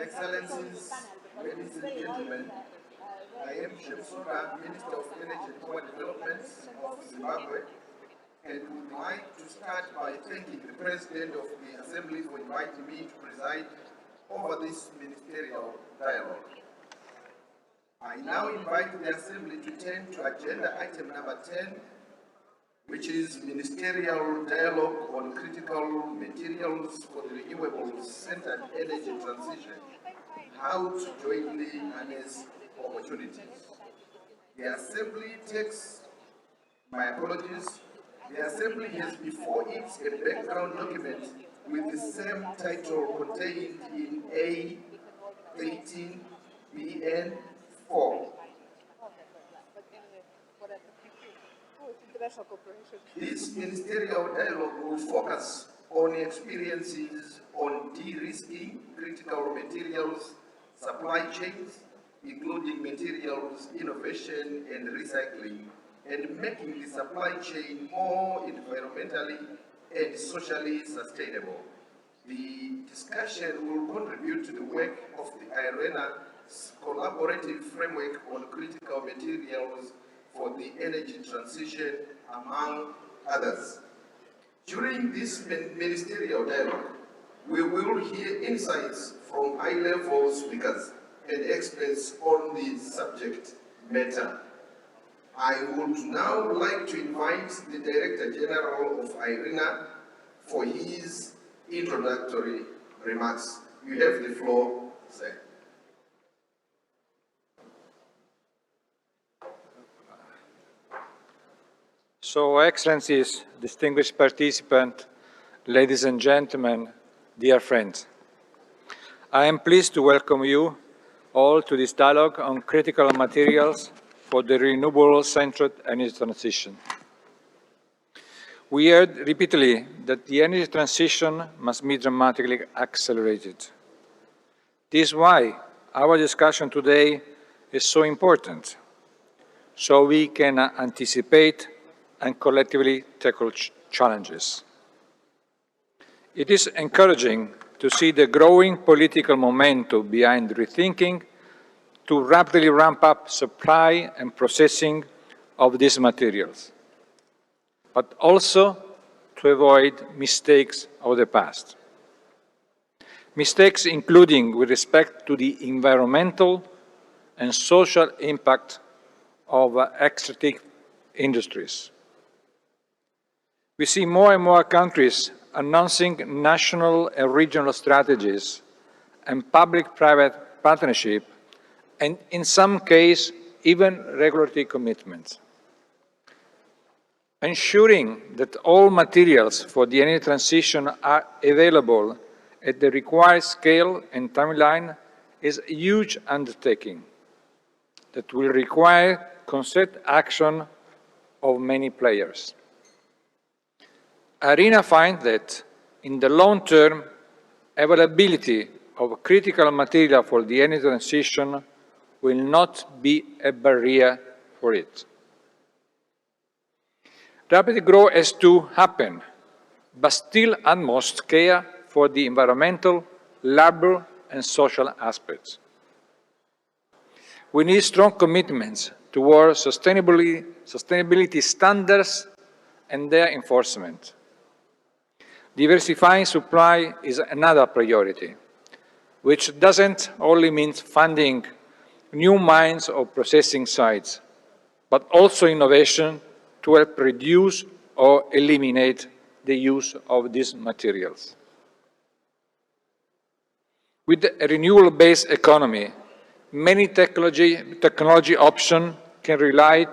Excellencies, ladies and gentlemen, I am Shemsura, Minister of Energy and Power Development of Zimbabwe, and would like to start by thanking the President of the Assembly for inviting me to preside over this ministerial dialogue. I now invite the Assembly to turn to agenda item number 10, which is Ministerial Dialogue on Critical Materials for the Renewables-Centered Energy Transition, how to jointly harness opportunities. The Assembly takes, my apologies, the Assembly has before it a background document with the same title contained in A13 BN 4. This ministerial dialogue will focus on experiences on de-risking critical materials, supply chains, including materials innovation and recycling, and making the supply chain more environmentally and socially sustainable. The discussion will contribute to the work of the IRENA's collaborative framework on critical materials for the energy transition, among others. During this ministerial dialogue, we will hear insights from high-level speakers and experts on the subject matter. I would now like to invite the Director General of IRENA for his introductory remarks. You have the floor, sir. So, Excellencies, distinguished participants, ladies and gentlemen, dear friends, I am pleased to welcome you all to this dialogue on critical materials for the renewable-centered energy transition. We heard repeatedly that the energy transition must be dramatically accelerated. This is why our discussion today is so important, so we can anticipate and collectively tackle challenges. It is encouraging to see the growing political momentum behind rethinking to rapidly ramp up supply and processing of these materials, but also to avoid mistakes of the past. Mistakes including with respect to the environmental and social impact of extractive industries. We see more and more countries announcing national and regional strategies and public-private partnership, and in some cases, even regulatory commitments. Ensuring that all materials for the energy transition are available at the required scale and timeline is a huge undertaking that will require concerted action of many players. IRENA finds that, in the long term, availability of critical material for the energy transition will not be a barrier for it. Rapid growth has to happen, but still utmost care for the environmental, labor, and social aspects. We need strong commitments towards sustainability standards and their enforcement. Diversifying supply is another priority, which doesn't only mean funding new mines or processing sites, but also innovation to help reduce or eliminate the use of these materials. With a renewable-based economy, many technology options can rely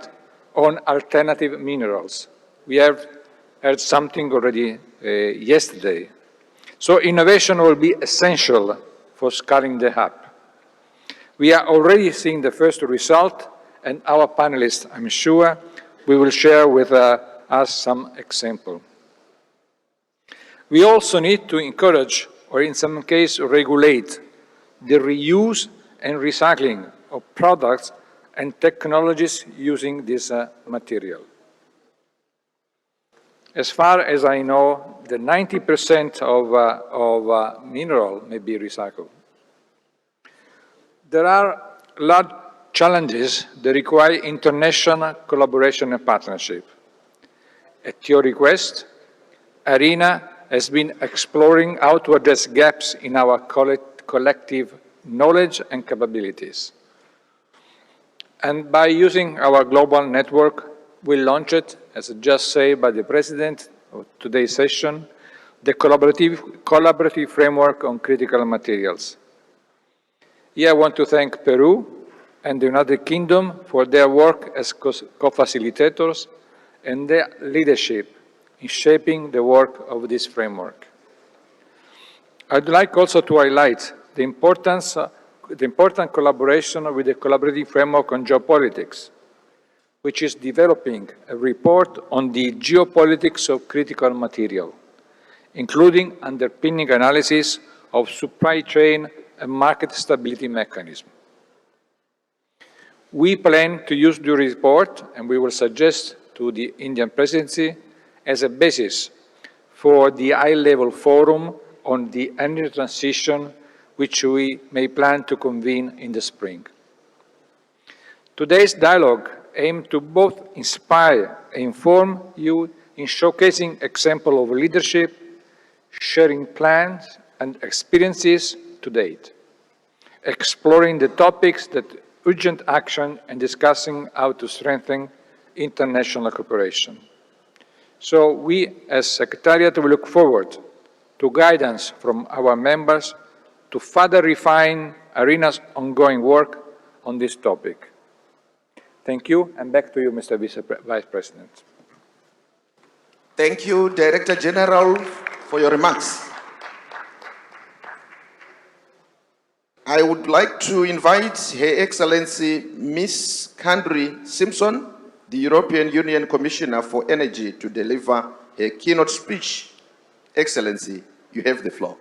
on alternative minerals. We have heard something already yesterday. So innovation will be essential for scaling the hub. We are already seeing the first result, and our panelists, I'm sure, will share with us some example. We also need to encourage, or in some cases regulate, the reuse and recycling of products and technologies using this material. As far as I know, the 90% of mineral may be recycled. There are large challenges that require international collaboration and partnership. At your request, ARENA has been exploring how to address gaps in our collective knowledge and capabilities. And by using our global network, we launched, as just said by the President of today's session, the collaborative framework on critical materials. Here I want to thank Peru and the United Kingdom for their work as co-facilitators and their leadership in shaping the work of this framework. I'd like also to highlight the important collaboration with the collaborative framework on geopolitics, which is developing a report on the geopolitics of critical material, including underpinning analysis of supply chain and market stability mechanism. We plan to use the report, and we will suggest to the Indian Presidency, as a basis for the high-level forum on the energy transition, which we may plan to convene in the spring. Today's dialogue aims to both inspire and inform you in showcasing examples of leadership, sharing plans and experiences to date, exploring the topics that urgent action and discussing how to strengthen international cooperation. So we, as Secretariat, will look forward to guidance from our members to further refine ARENA's ongoing work on this topic. Thank you, and back to you, Mr. Vice President. Thank you, Director General, for your remarks. I would like to invite Her Excellency Ms. Kandri Simpson, the European Union Commissioner for Energy, to deliver her keynote speech. Excellency, you have the floor.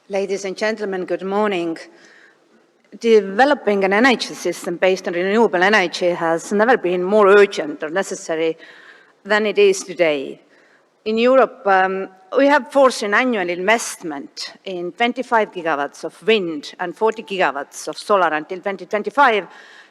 Ladies and gentlemen, good morning. Developing an energy system based on renewable energy has never been more urgent or necessary than it is today. In Europe, we have foreseen annual investment in 25 gigawatts of wind and 40 gigawatts of solar until 2025,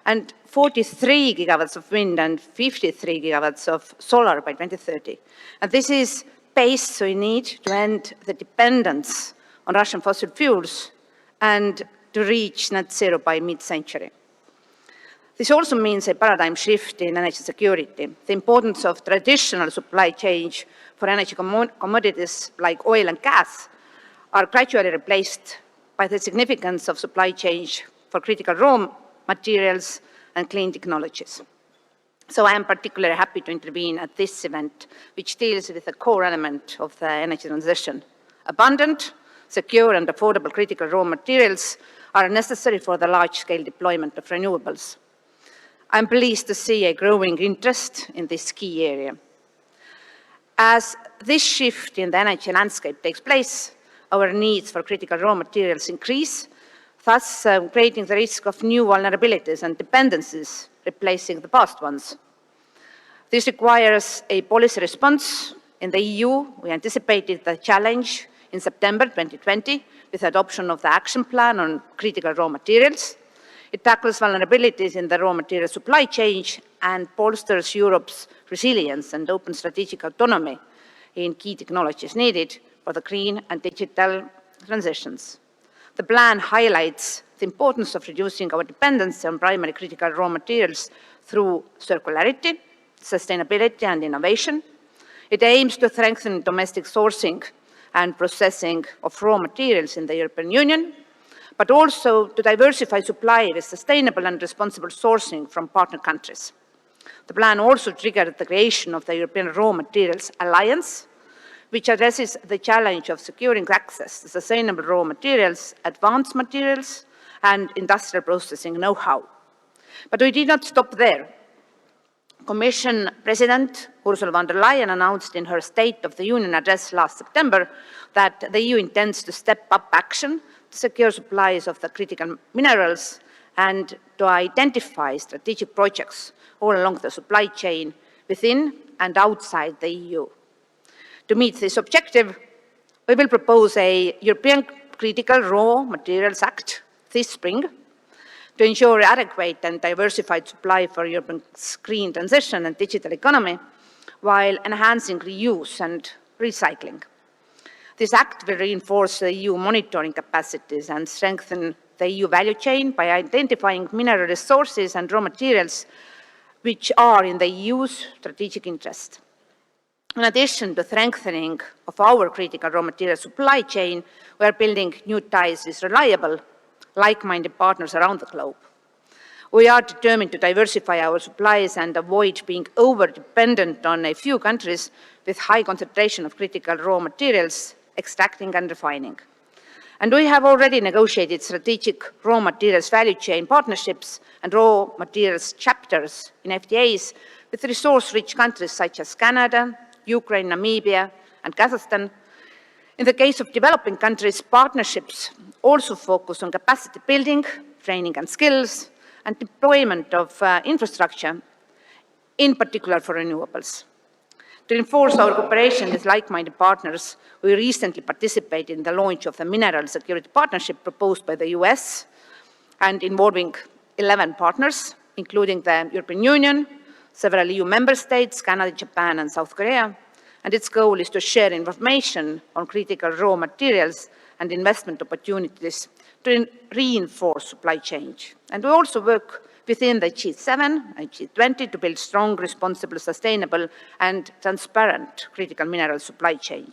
and 43 gigawatts of wind and 53 gigawatts of solar by 2030. And this is pace we need to end the dependence on Russian fossil fuels and to reach net zero by mid-century. This also means a paradigm shift in energy security. The importance of traditional supply chain for energy commodities like oil and gas are gradually replaced by the significance of supply chain for critical raw materials and clean technologies. So I am particularly happy to intervene at this event, which deals with the core element of the energy transition. Abundant, secure and affordable critical raw materials are necessary for the large-scale deployment of renewables. I'm pleased to see a growing interest in this key area. As this shift in the energy landscape takes place, our needs for critical raw materials increase, thus creating the risk of new vulnerabilities and dependencies replacing the past ones. This requires a policy response. In the EU, we anticipated the challenge in September 2020 with the adoption of the action plan on critical raw materials. It tackles vulnerabilities in the raw material supply chain and bolsters Europe's resilience and open strategic autonomy in key technologies needed for the green and digital transitions. The plan highlights the importance of reducing our dependency on primary critical raw materials through circularity, sustainability and innovation. It aims to strengthen domestic sourcing and processing of raw materials in the European Union, but also to diversify supply with sustainable and responsible sourcing from partner countries. The plan also triggered the creation of the European Raw Materials Alliance, which addresses the challenge of securing access to sustainable raw materials, advanced materials, and industrial processing know-how. But we did not stop there. Commission President Ursula von der Leyen announced in her State of the Union address last September that the EU intends to step up action to secure supplies of the critical minerals and to identify strategic projects all along the supply chain within and outside the EU. To meet this objective, we will propose a European Critical Raw Materials Act this spring to ensure adequate and diversified supply for Europe's green transition and digital economy, while enhancing reuse and recycling. This act will reinforce the EU monitoring capacities and strengthen the EU value chain by identifying mineral resources and raw materials which are in the EU's strategic interest. In addition to strengthening of our critical raw material supply chain, we are building new ties with reliable, like-minded partners around the globe. We are determined to diversify our supplies and avoid being over-dependent on a few countries with high concentration of critical raw materials, extracting and refining. And we have already negotiated strategic raw materials value chain partnerships and raw materials chapters in FTAs with resource-rich countries such as Canada, Ukraine, Namibia, and Kazakhstan. In the case of developing countries, partnerships also focus on capacity building, training and skills, and deployment of infrastructure, in particular for renewables. To enforce our cooperation with like-minded partners, we recently participated in the launch of the Mineral Security Partnership proposed by the US and involving 11 partners, including the European Union, several EU member states, Canada, Japan, and South Korea. And its goal is to share information on critical raw materials and investment opportunities to reinforce supply chain. And we also work within the G7 and G20 to build strong, responsible, sustainable, and transparent critical mineral supply chain.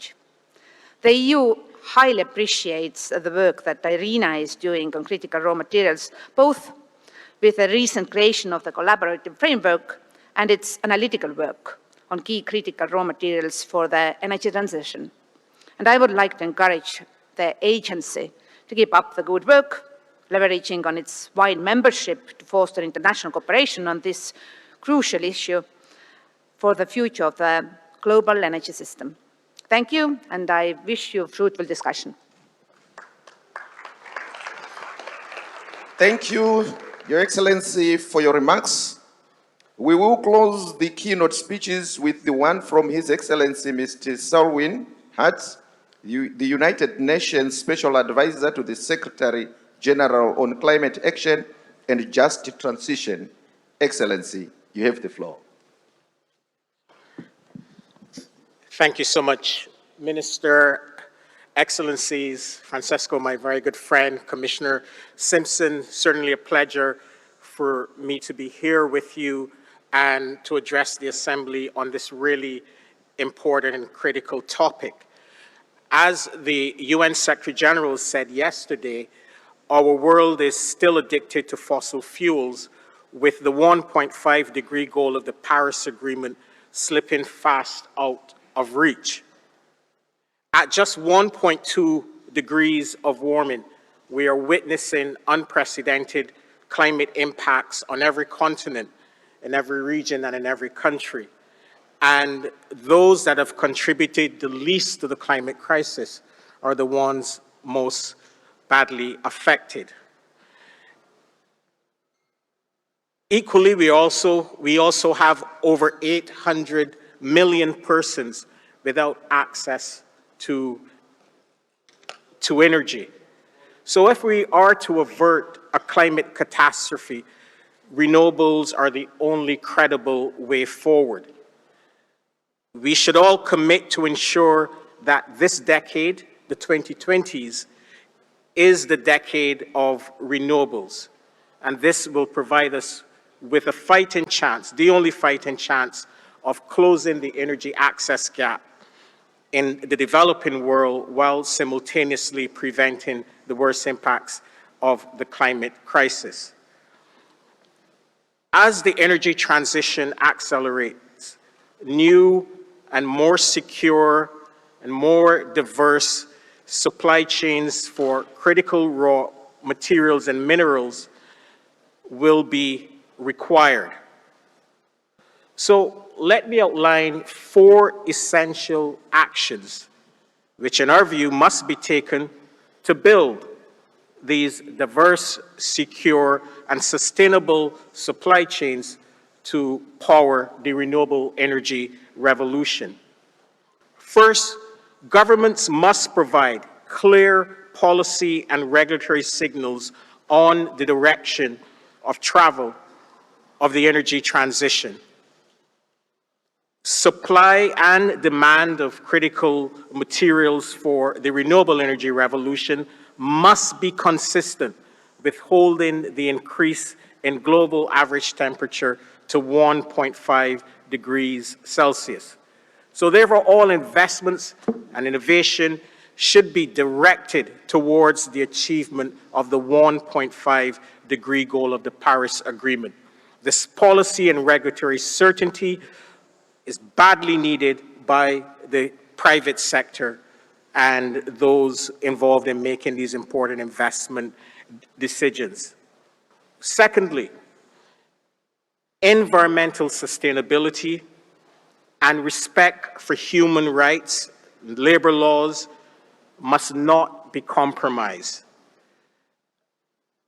The EU highly appreciates the work that IRENA is doing on critical raw materials, both with the recent creation of the collaborative framework and its analytical work on key critical raw materials for the energy transition. And I would like to encourage the agency to keep up the good work, leveraging on its wide membership to foster international cooperation on this crucial issue for the future of the global energy system. Thank you, and I wish you a fruitful discussion. Thank you, Your Excellency, for your remarks. We will close the keynote speeches with the one from His Excellency Mr. Selwyn Hart, the United Nations Special Advisor to the Secretary General on Climate Action and Just Transition. Excellency, you have the floor. Thank you so much, Minister, Excellencies, Francesco, my very good friend, Commissioner Simpson. Certainly a pleasure for me to be here with you and to address the Assembly on this really important and critical topic. As the UN Secretary General said yesterday, our world is still addicted to fossil fuels, with the 1.5-degree goal of the Paris Agreement slipping fast out of reach. At just 1.2 degrees of warming, we are witnessing unprecedented climate impacts on every continent, in every region, and in every country. And those that have contributed the least to the climate crisis are the ones most badly affected. Equally, we also have over 800 million persons without access to energy. So if we are to avert a climate catastrophe, renewables are the only credible way forward. We should all commit to ensure that this decade, the 2020s, is the decade of renewables. And this will provide us with a fighting chance, the only fighting chance of closing the energy access gap in the developing world while simultaneously preventing the worst impacts of the climate crisis. As the energy transition accelerates, new and more secure and more diverse supply chains for critical raw materials and minerals will be required. So let me outline 4 essential actions which in our view must be taken to build these diverse, secure, and sustainable supply chains to power the renewable energy revolution. First, governments must provide clear policy and regulatory signals on the direction of travel of the energy transition. Supply and demand of critical materials for the renewable energy revolution must be consistent with holding the increase in global average temperature to 1.5 degrees Celsius. So therefore, all investments and innovation should be directed towards the achievement of the 1.5 degree goal of the Paris Agreement. This policy and regulatory certainty is badly needed by the private sector and those involved in making these important investment decisions. Secondly, environmental sustainability and respect for human rights, labor laws must not be compromised.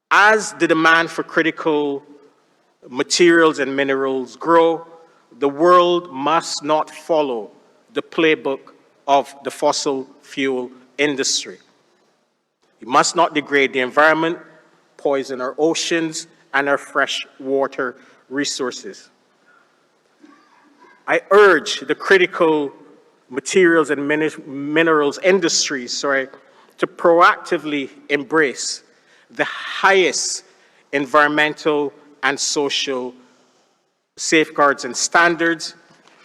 As the demand for critical materials and minerals grow, the world must not follow the playbook of the fossil fuel industry. We must not degrade the environment, poison our oceans and our fresh water resources. I urge the critical materials and minerals industries, to proactively embrace the highest environmental and social safeguards and standards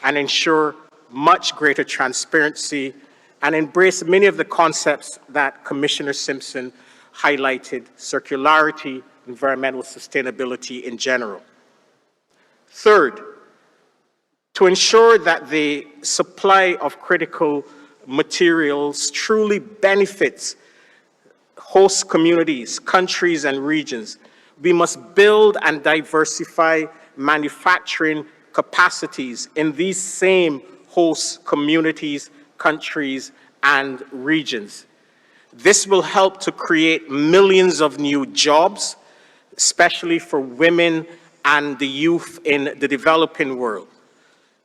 and ensure much greater transparency and embrace many of the concepts that Commissioner Simpson highlighted: circularity, environmental sustainability in general. Third, to ensure that the supply of critical materials truly benefits host communities, countries, and regions, we must build and diversify manufacturing capacities in these same host communities, countries, and regions. This will help to create millions of new jobs, especially for women and the youth in the developing world.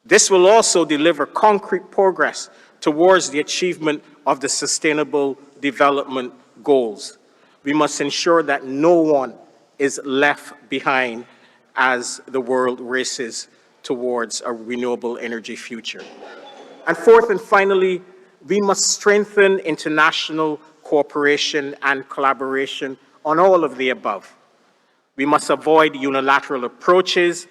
This will also deliver concrete progress towards the achievement of the Sustainable Development Goals. We must ensure that no one is left behind as the world races towards a renewable energy future. And fourth and finally, we must strengthen international cooperation and collaboration on all of the above. We must avoid unilateral approaches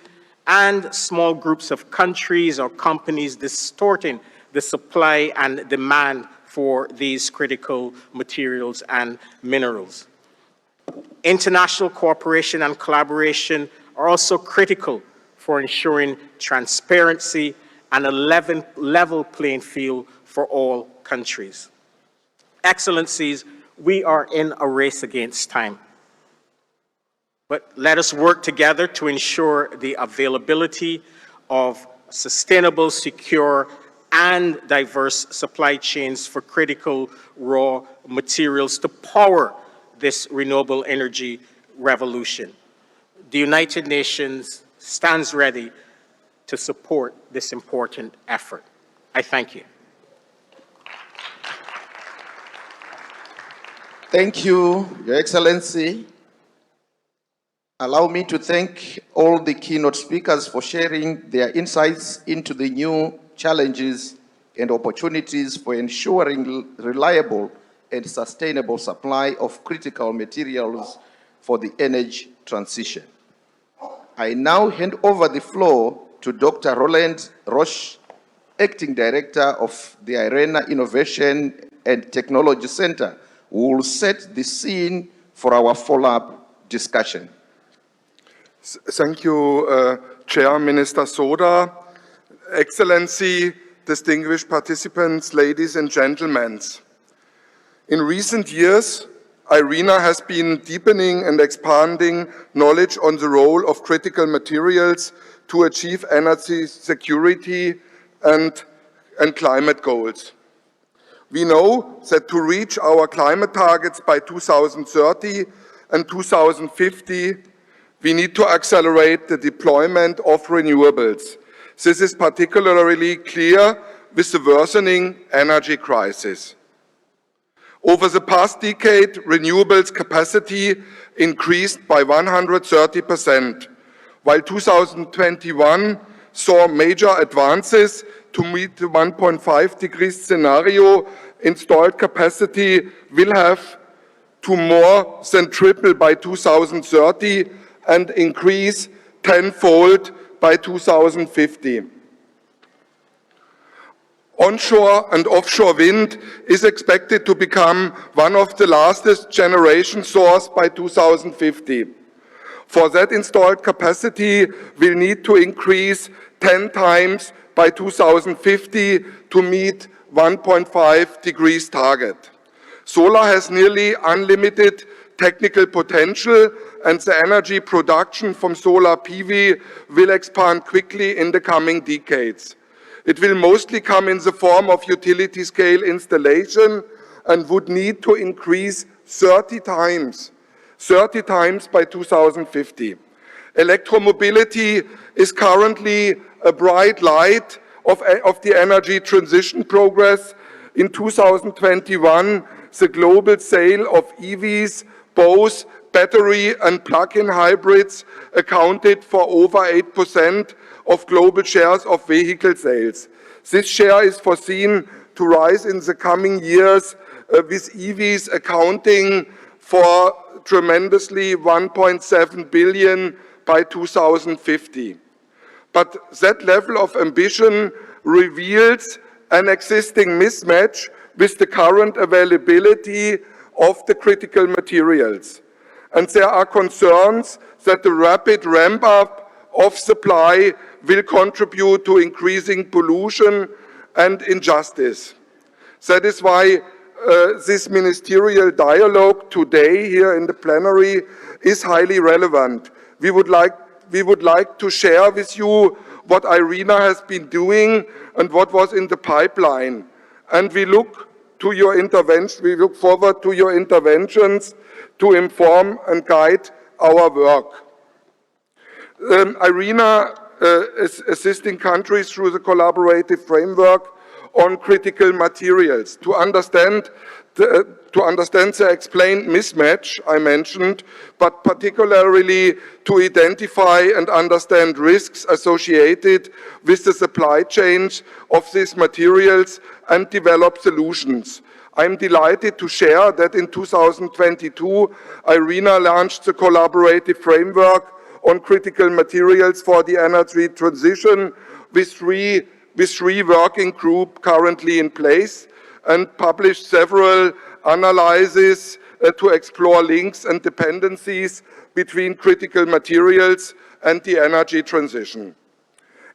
and small groups of countries or companies distorting the supply and demand for these critical materials and minerals. International cooperation and collaboration are also critical for ensuring transparency and a level playing field for all countries. Excellencies, we are in a race against time. But let us work together to ensure the availability of sustainable, secure, and diverse supply chains for critical raw materials to power this renewable energy revolution. The United Nations stands ready to support this important effort. I thank you. Thank you, Your Excellency. Allow me to thank all the keynote speakers for sharing their insights into the new challenges and opportunities for ensuring reliable and sustainable supply of critical materials for the energy transition. I now hand over the floor to Dr. Roland Roche, Acting Director of the IRENA Innovation and Technology Center, who will set the scene for our follow-up discussion. Thank you, Chair Minister Soda. Excellency, distinguished participants, ladies and gentlemen. In recent years, IRENA has been deepening and expanding knowledge on the role of critical materials to achieve energy security and climate goals. We know that to reach our climate targets by 2030 and 2050, we need to accelerate the deployment of renewables. This is particularly clear with the worsening energy crisis. Over the past decade, renewables capacity increased by 130%, while 2021 saw major advances to meet the 1.5 degrees scenario. Installed capacity will have to more than triple by 2030 and increase tenfold by 2050. Onshore and offshore wind is expected to become one of the largest generation sources by 2050. For that, installed capacity will need to increase 10 times by 2050 to meet 1.5 degrees target. Solar has nearly unlimited technical potential, and the energy production from solar PV will expand quickly in the coming decades. It will mostly come in the form of utility-scale installation and would need to increase 30 times by 2050. Electromobility is currently a bright light of the energy transition progress. In 2021, the global sale of EVs, both battery and plug-in hybrids, accounted for over 8% of global shares of vehicle sales. This share is foreseen to rise in the coming years, with EVs accounting for tremendously 1.7 billion by 2050. But that level of ambition reveals an existing mismatch with the current availability of the critical materials. And there are concerns that the rapid ramp-up of supply will contribute to increasing pollution and injustice. That is why this ministerial dialogue today here in the plenary is highly relevant. We would like to share with you what IRENA has been doing and what was in the pipeline. And we look to your intervention, we look forward to your interventions to inform and guide our work. IRENA is assisting countries through the collaborative framework on critical materials. To understand the explained mismatch I mentioned, but particularly to identify and understand risks associated with the supply chains of these materials and develop solutions. I'm delighted to share that in 2022, IRENA launched the collaborative framework on critical materials for the energy transition with three working groups currently in place, and published several analyses to explore links and dependencies between critical materials and the energy transition.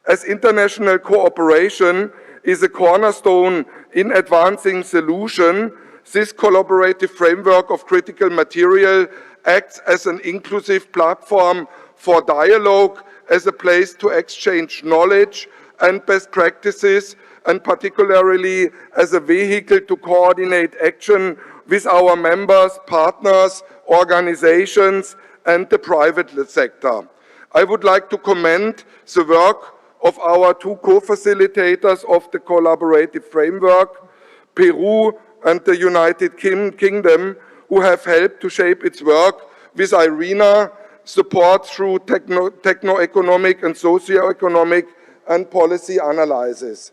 As international cooperation is a cornerstone in advancing solution, this collaborative framework of critical material acts as an inclusive platform for dialogue, as a place to exchange knowledge and best practices, and particularly as a vehicle to coordinate action with our members, partners, organizations, and the private sector. I would like to commend the work of our two co-facilitators of the collaborative framework, Peru and the United Kingdom, who have helped to shape its work with IRENA, support through techno-economic and socio-economic and policy analysis.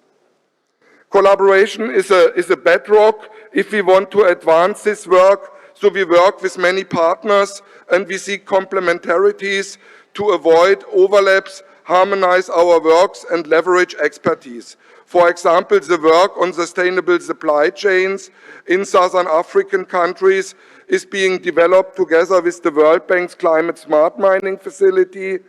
Collaboration is a bedrock if we want to advance this work, so we work with many partners and we seek complementarities to avoid overlaps, harmonize our works and leverage expertise. For example, the work on sustainable supply chains in Southern African countries is being developed together with the World Bank's Climate Smart Mining Facility.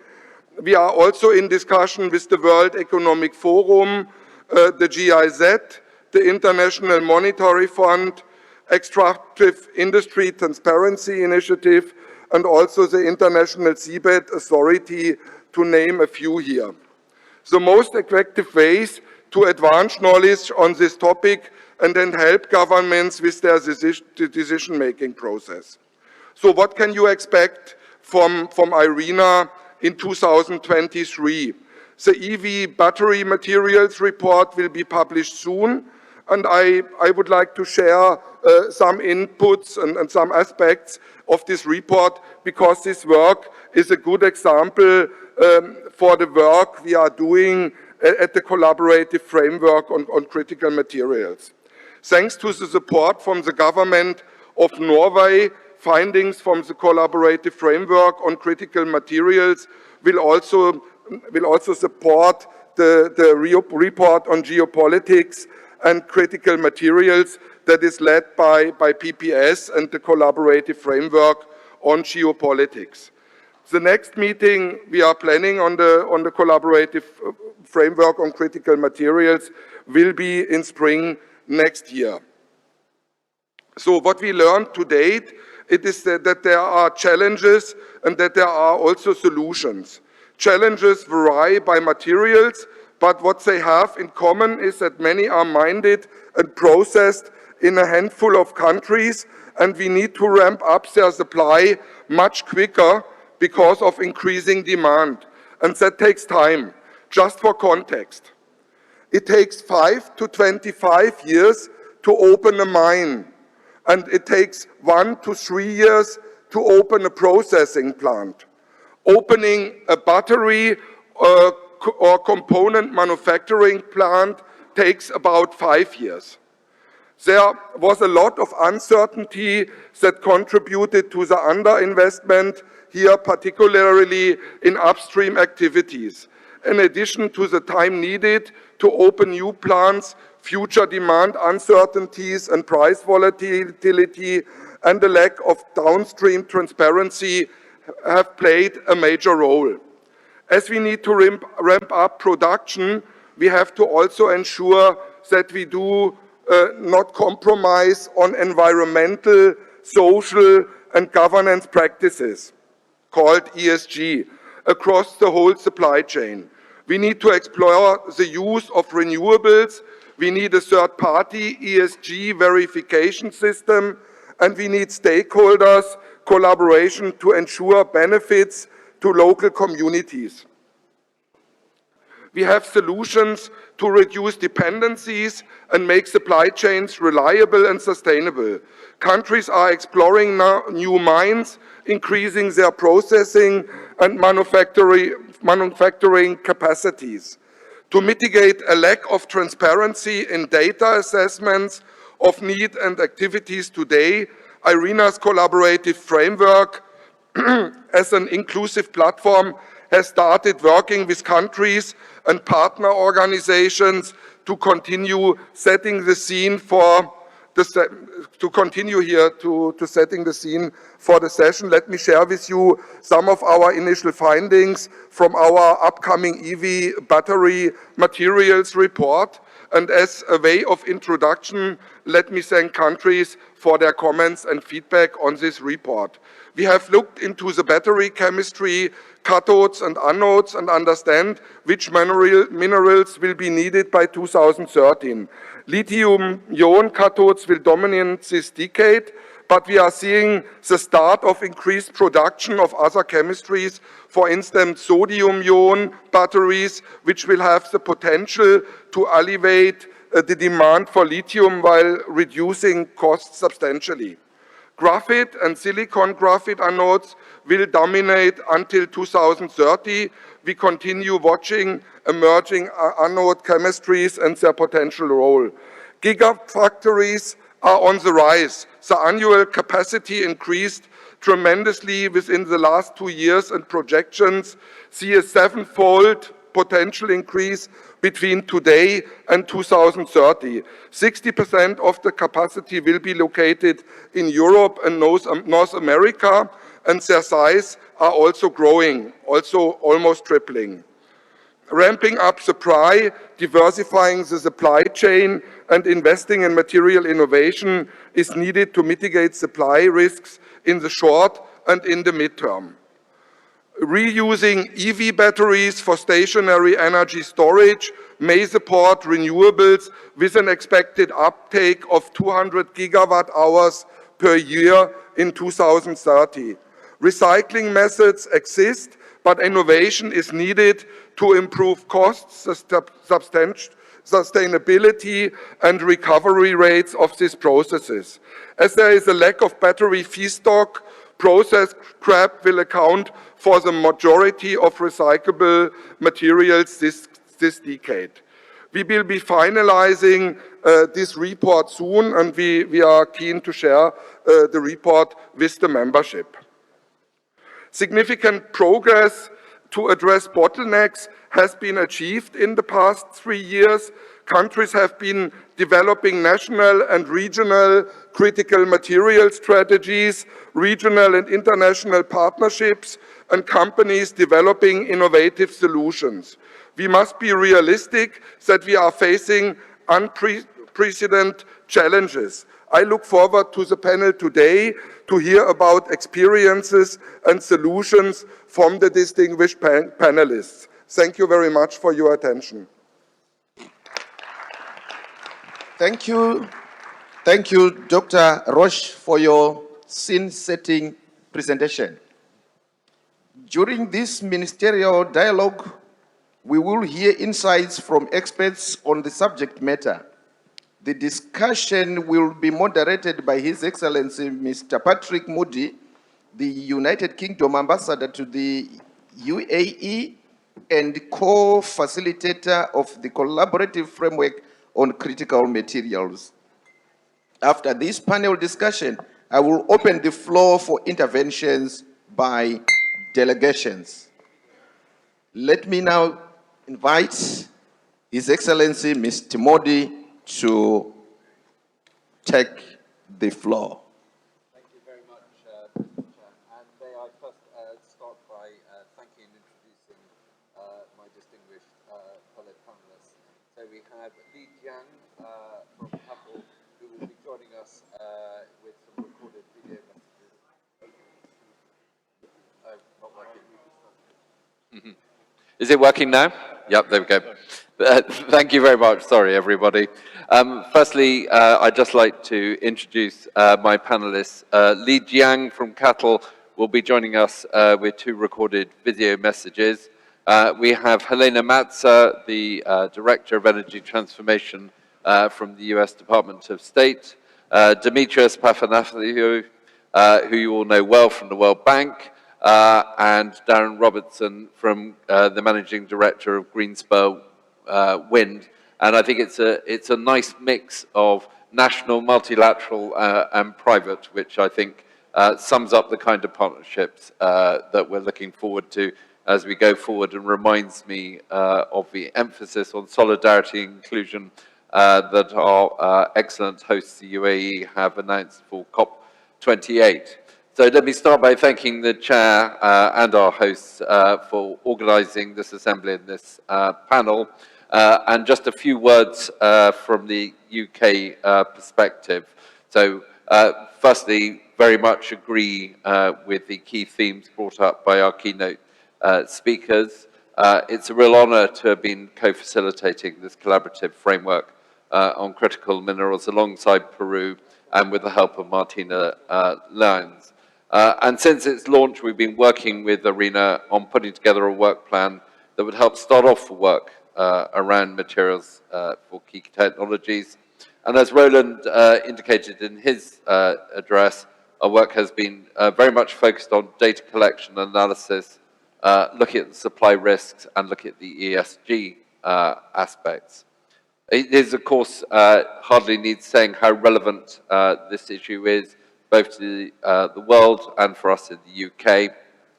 We are also in discussion with the World Economic Forum, the GIZ, the International Monetary Fund, Extractive Industry Transparency Initiative, and also the International Seabed Authority, to name a few here. The most effective ways to advance knowledge on this topic and then help governments with their decision-making process. So what can you expect from IRENA in 2023? The EV battery materials report will be published soon, And I would like to share some inputs and some aspects of this report, because this work is a good example for the work we are doing at the collaborative framework on critical materials. Thanks to the support from the government of Norway, findings from the collaborative framework on critical materials will also support the report on geopolitics and critical materials that is led by PPS and the collaborative framework on geopolitics. The next meeting we are planning on the collaborative framework on critical materials will be in spring next year. So what we learned to date, it is that there are challenges and that there are also solutions. Challenges vary by materials, but what they have in common is that many are mined and processed in a handful of countries, and we need to ramp up their supply much quicker because of increasing demand. And that takes time. Just for context, it takes 5 to 25 years to open a mine, and it takes 1 to 3 years to open a processing plant. Opening a battery or component manufacturing plant takes about 5 years. There was a lot of uncertainty that contributed to the underinvestment here, particularly in upstream activities. In addition to the time needed to open new plants, future demand uncertainties and price volatility and the lack of downstream transparency have played a major role. As we need to ramp up production, we have to also ensure that we do not compromise on environmental, social, and governance practices, called ESG, across the whole supply chain. We need to explore the use of renewables, we need a third-party ESG verification system, and we need stakeholders' collaboration to ensure benefits to local communities. We have solutions to reduce dependencies and make supply chains reliable and sustainable. Countries are exploring new mines, increasing their processing and manufacturing capacities. To mitigate a lack of transparency in data assessments of need and activities today, IRENA's collaborative framework as an inclusive platform has started working with countries and partner organizations to continue setting the scene for the session. Let me share with you some of our initial findings from our upcoming EV battery materials report. And as a way of introduction, let me thank countries for their comments and feedback on this report. We have looked into the battery chemistry, cathodes and anodes, and understand which minerals will be needed by 2013. Lithium-ion cathodes will dominate this decade, but we are seeing the start of increased production of other chemistries, for instance, sodium-ion batteries, which will have the potential to alleviate the demand for lithium while reducing costs substantially. Graphite and silicon graphite anodes will dominate until 2030. We continue watching emerging anode chemistries and their potential role. Gigafactories are on the rise. The annual capacity increased tremendously within the last 2 years, and projections see a 7-fold potential increase between today and 2030. 60% of the capacity will be located in Europe and North America, and their size are also growing, also almost tripling. Ramping up supply, diversifying the supply chain, and investing in material innovation is needed to mitigate supply risks in the short and in the midterm. Reusing EV batteries for stationary energy storage may support renewables with an expected uptake of 200 gigawatt hours per year in 2030. Recycling methods exist, but innovation is needed to improve costs sustainability and recovery rates of these processes. As there is a lack of battery feedstock, processed scrap will account for the majority of recyclable materials this decade. We will be finalizing this report soon, and we are keen to share the report with the membership. Significant progress to address bottlenecks has been achieved in the past 3 years. Countries have been developing national and regional critical material strategies, regional and international partnerships, and companies developing innovative solutions. We must be realistic that we are facing unprecedented challenges. I look forward to the panel today to hear about experiences and solutions from the distinguished panelists. Thank you very much for your attention. Thank you. Thank you, Dr. Roche, for your scene-setting presentation. During this ministerial dialogue, we will hear insights from experts on the subject matter. The discussion will be moderated by His Excellency Mr. Patrick Moody, the United Kingdom Ambassador to the UAE and co-facilitator of the collaborative framework on critical materials. After this panel discussion, I will open the floor for interventions by delegations. Let me now invite His Excellency Mr. Modi to take the floor. Thank you very much, Chair. And may I first start by thanking and introducing my distinguished fellow panelists. So we have Li Jiang from Apple, who will be joining us with some recorded video messages. Oh, not working. Is it working now? Yep, there we go. Thank you very much. Sorry, everybody. Firstly, I'd just like to introduce my panelists. Li Jiang from CATL will be joining us with 2 recorded video messages. We have Helena Matza, the Director of Energy Transformation from the US Department of State, Demetrios Papanathiou, who you all know well from the World Bank, and Darren Robertson from the Managing Director of Greenspur Wind. And I think it's a nice mix of national, multilateral, and private, which I think sums up the kind of partnerships that we're looking forward to as we go forward, and reminds me of the emphasis on solidarity and inclusion that our excellent hosts, the UAE, have announced for COP28. So let me start by thanking the Chair and our hosts for organising this assembly and this panel. And just a few words from the UK perspective. So firstly, very much agree with the key themes brought up by our keynote speakers. It's a real honour to have been co-facilitating this collaborative framework on critical minerals alongside Peru and with the help of Martina Lyons. And since its launch, we've been working with ARENA on putting together a work plan that would help start off the work around materials for key technologies. And as Roland indicated in his address, our work has been very much focused on data collection and analysis, looking at the supply risks and looking at the ESG aspects. It is, of course, hardly needs saying how relevant this issue is, both to the world and for us in the UK.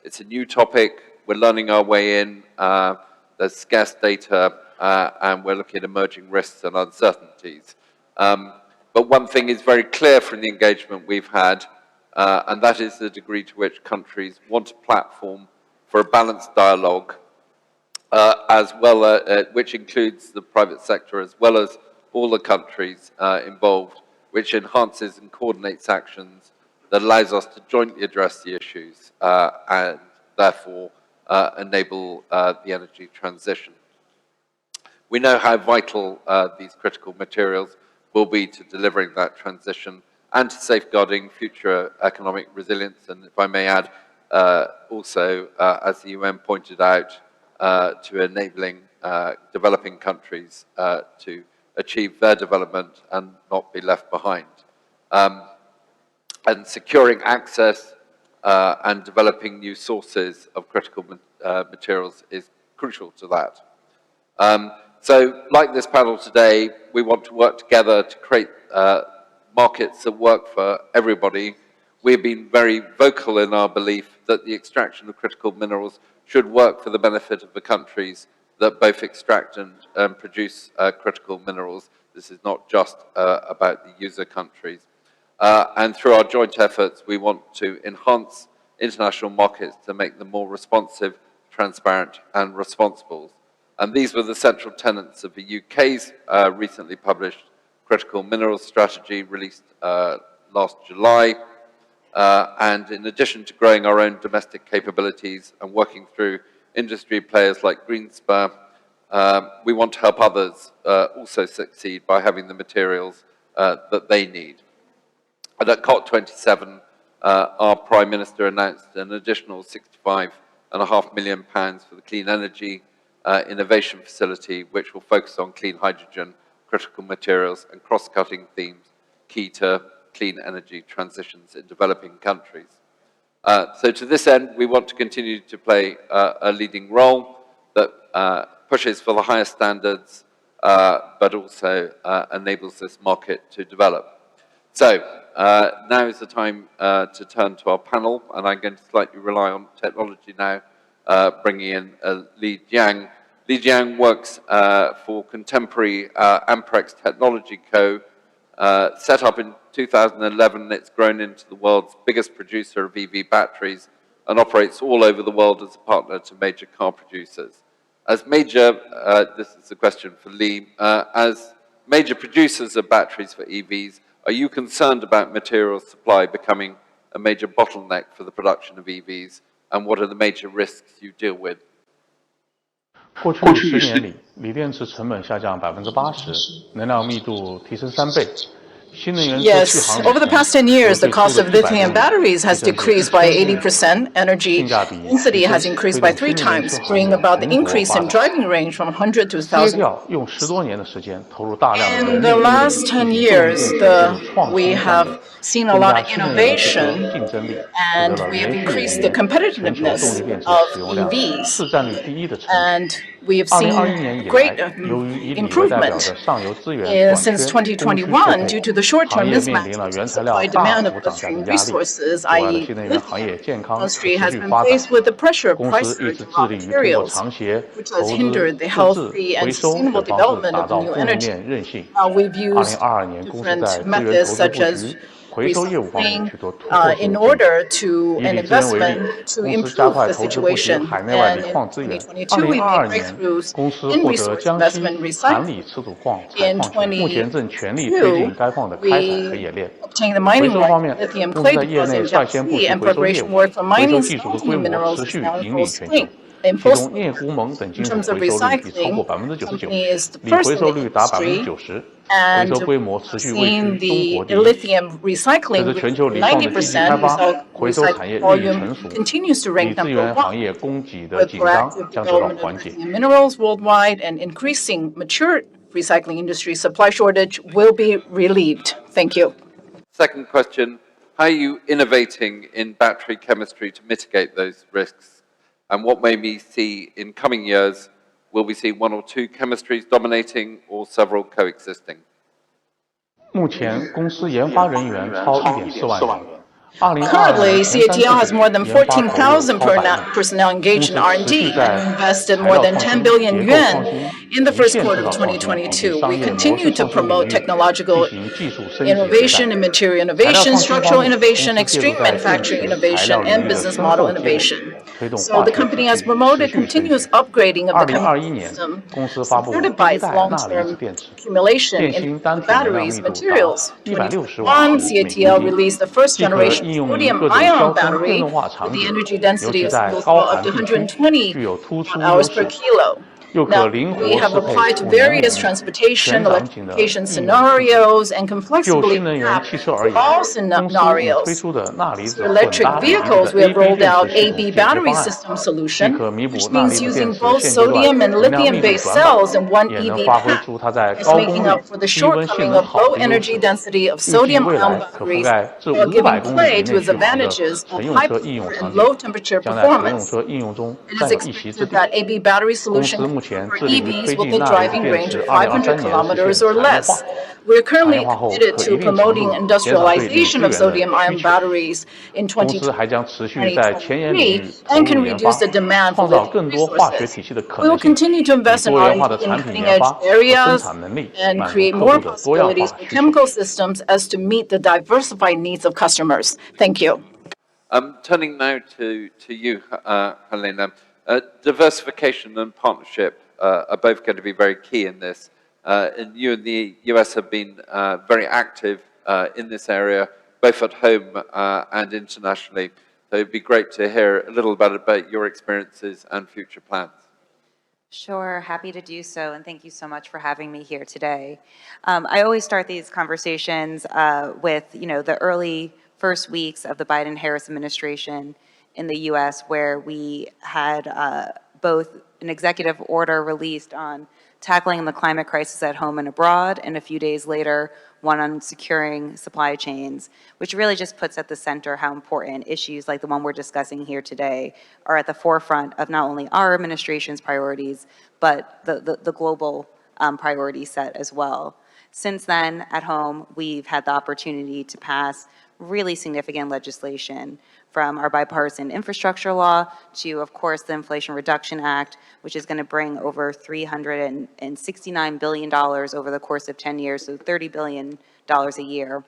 It's a new topic. We're learning our way in. There's scarce data, and we're looking at emerging risks and uncertainties. But one thing is very clear from the engagement we've had, and that is the degree to which countries want a platform for a balanced dialogue, as well which includes the private sector as well as all the countries involved, which enhances and coordinates actions that allows us to jointly address the issues and therefore enable the energy transition. We know how vital these critical materials will be to delivering that transition and to safeguarding future economic resilience, and if I may add, also, as the UN pointed out, to enabling developing countries to achieve their development and not be left behind. And securing access and developing new sources of critical materials is crucial to that. So, like this panel today, we want to work together to create markets that work for everybody. We've been very vocal in our belief that the extraction of critical minerals should work for the benefit of the countries that both extract and produce critical minerals. This is not just about the user countries. And through our joint efforts, we want to enhance international markets to make them more responsive, transparent, and responsible. And these were the central tenets of the UK's recently published Critical Minerals Strategy, released last July. And in addition to growing our own domestic capabilities and working through industry players like Greenspur, we want to help others also succeed by having the materials that they need. And at COP27, our Prime Minister announced an additional £65.5 million for the Clean Energy Innovation Facility, which will focus on clean hydrogen, critical materials, and cross-cutting themes key to clean energy transitions in developing countries. So to this end, we want to continue to play a leading role that pushes for the highest standards, but also enables this market to develop. So now is the time to turn to our panel, and I'm going to slightly rely on technology now, bringing in Li Jiang. Li Jiang works for contemporary Amprex Technology Co. Set up in 2011, it's grown into the world's biggest producer of EV batteries and operates all over the world as a partner to major car producers. As major, this is a question for Li, as major producers of batteries for EVs, are you concerned about materials supply becoming a major bottleneck for the production of EVs, and what are the major risks you deal with? 过去10年里，锂电池成本下降80%，能量密度提升3倍。 Yes, over the past 10 years, the cost of lithium batteries has decreased by 80%. Energy density has increased by 3 times, bringing about the increase in driving range from 100 to 1,000. In the last 10 years, we have seen a lot of innovation, and we have increased the competitiveness of EVs. And we have seen great improvement since 2021 due to the short-term mismatch in supply-demand of upstream resources, i.e. lithium. Industry has been faced with the pressure of price surge of raw materials, which has hindered the healthy and sustainable development of new energy. We've used different methods such as recycling in order to an investment to improve the situation. And in 2022, we made breakthroughs in resource investment recycling. In 2022, we obtained the mining right lithium clay deposit in Jiangxi, and preparation work for mining some new minerals is now in full swing. In terms of recycling, the company is the first in the industry, and we've seen the lithium recycling with 90%, recycling volume continues to rank number 1, with proactive development of lithium minerals worldwide and increasing mature recycling industry supply shortage will be relieved. Thank you. Second question, how are you innovating in battery chemistry to mitigate those risks? And what may we see in coming years? Will we see 1 or 2 chemistries dominating or several coexisting? 目前，公司研发人员超1.4万人。 Currently, CATL has more than 14,000 personnel engaged in R&D and invested more than 10 billion yuan in the first quarter of 2022. We continue to promote technological innovation and material innovation, structural innovation, extreme manufacturing innovation, and business model innovation. So the company has promoted continuous upgrading of the chemical system, supported by its long-term accumulation in batteries materials. In 2021, CATL released the first generation sodium-ion battery with the energy density of up to 120 watt-hours per kilo. Now, we have applied to various transportation, electrification scenarios and complexibly mapped to all scenarios. For electric vehicles, we have rolled out AB battery system solution, which means using both sodium and lithium-based cells in one EV pack is making up for the shortcoming of low energy density of sodium-ion batteries while giving play to its advantages of high power and low temperature performance. It is expected that AB battery solution can cover EVs with a driving range of 500 kilometers or less. We're currently committed to promoting industrialization of sodium-ion batteries in 2023 and can reduce the demand for lithium resources. We will continue to invest in R&D in cutting-edge areas and create more possibilities for chemical systems as to meet the diversified needs of customers. Thank you. Turning now to you, Helena. Diversification and partnership are both going to be very key in this. And you and the US have been very active in this area, both at home and internationally. So it'd be great to hear a little bit about your experiences and future plans. Sure, happy to do so, and thank you so much for having me here today. I always start these conversations with, the early first weeks of the Biden-Harris administration in the U.S., where we had both an executive order released on tackling the climate crisis at home and abroad, and a few days later, one on securing supply chains, which really just puts at the center how important issues like the one we're discussing here today are at the forefront of not only our administration's priorities, but the global priority set as well. Since then, at home, we've had the opportunity to pass really significant legislation, from our bipartisan infrastructure law to, of course, the Inflation Reduction Act, which is going to bring over $369 billion over the course of 10 years, so $30 billion a year,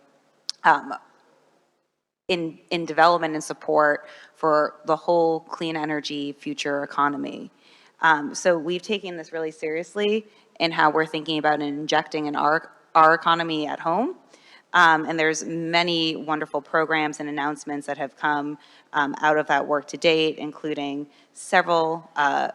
in development and support for the whole clean energy future economy. So we've taken this really seriously in how we're thinking about injecting in our economy at home. And there's many wonderful programs and announcements that have come out of that work to date, including several $1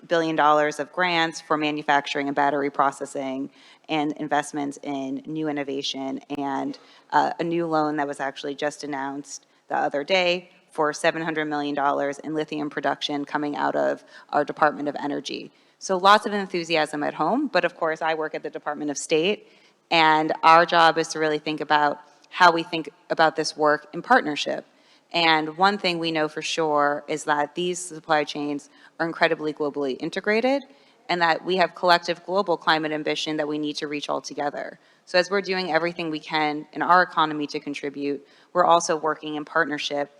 billion of grants for manufacturing and battery processing, and investments in new innovation, and a new loan that was actually just announced the other day for $700 million in lithium production coming out of our Department of Energy. So lots of enthusiasm at home, but of course I work at the Department of State, and our job is to really think about how we think about this work in partnership. And one thing we know for sure is that these supply chains are incredibly globally integrated, and that we have collective global climate ambition that we need to reach all together. So as we're doing everything we can in our economy to contribute, we're also working in partnership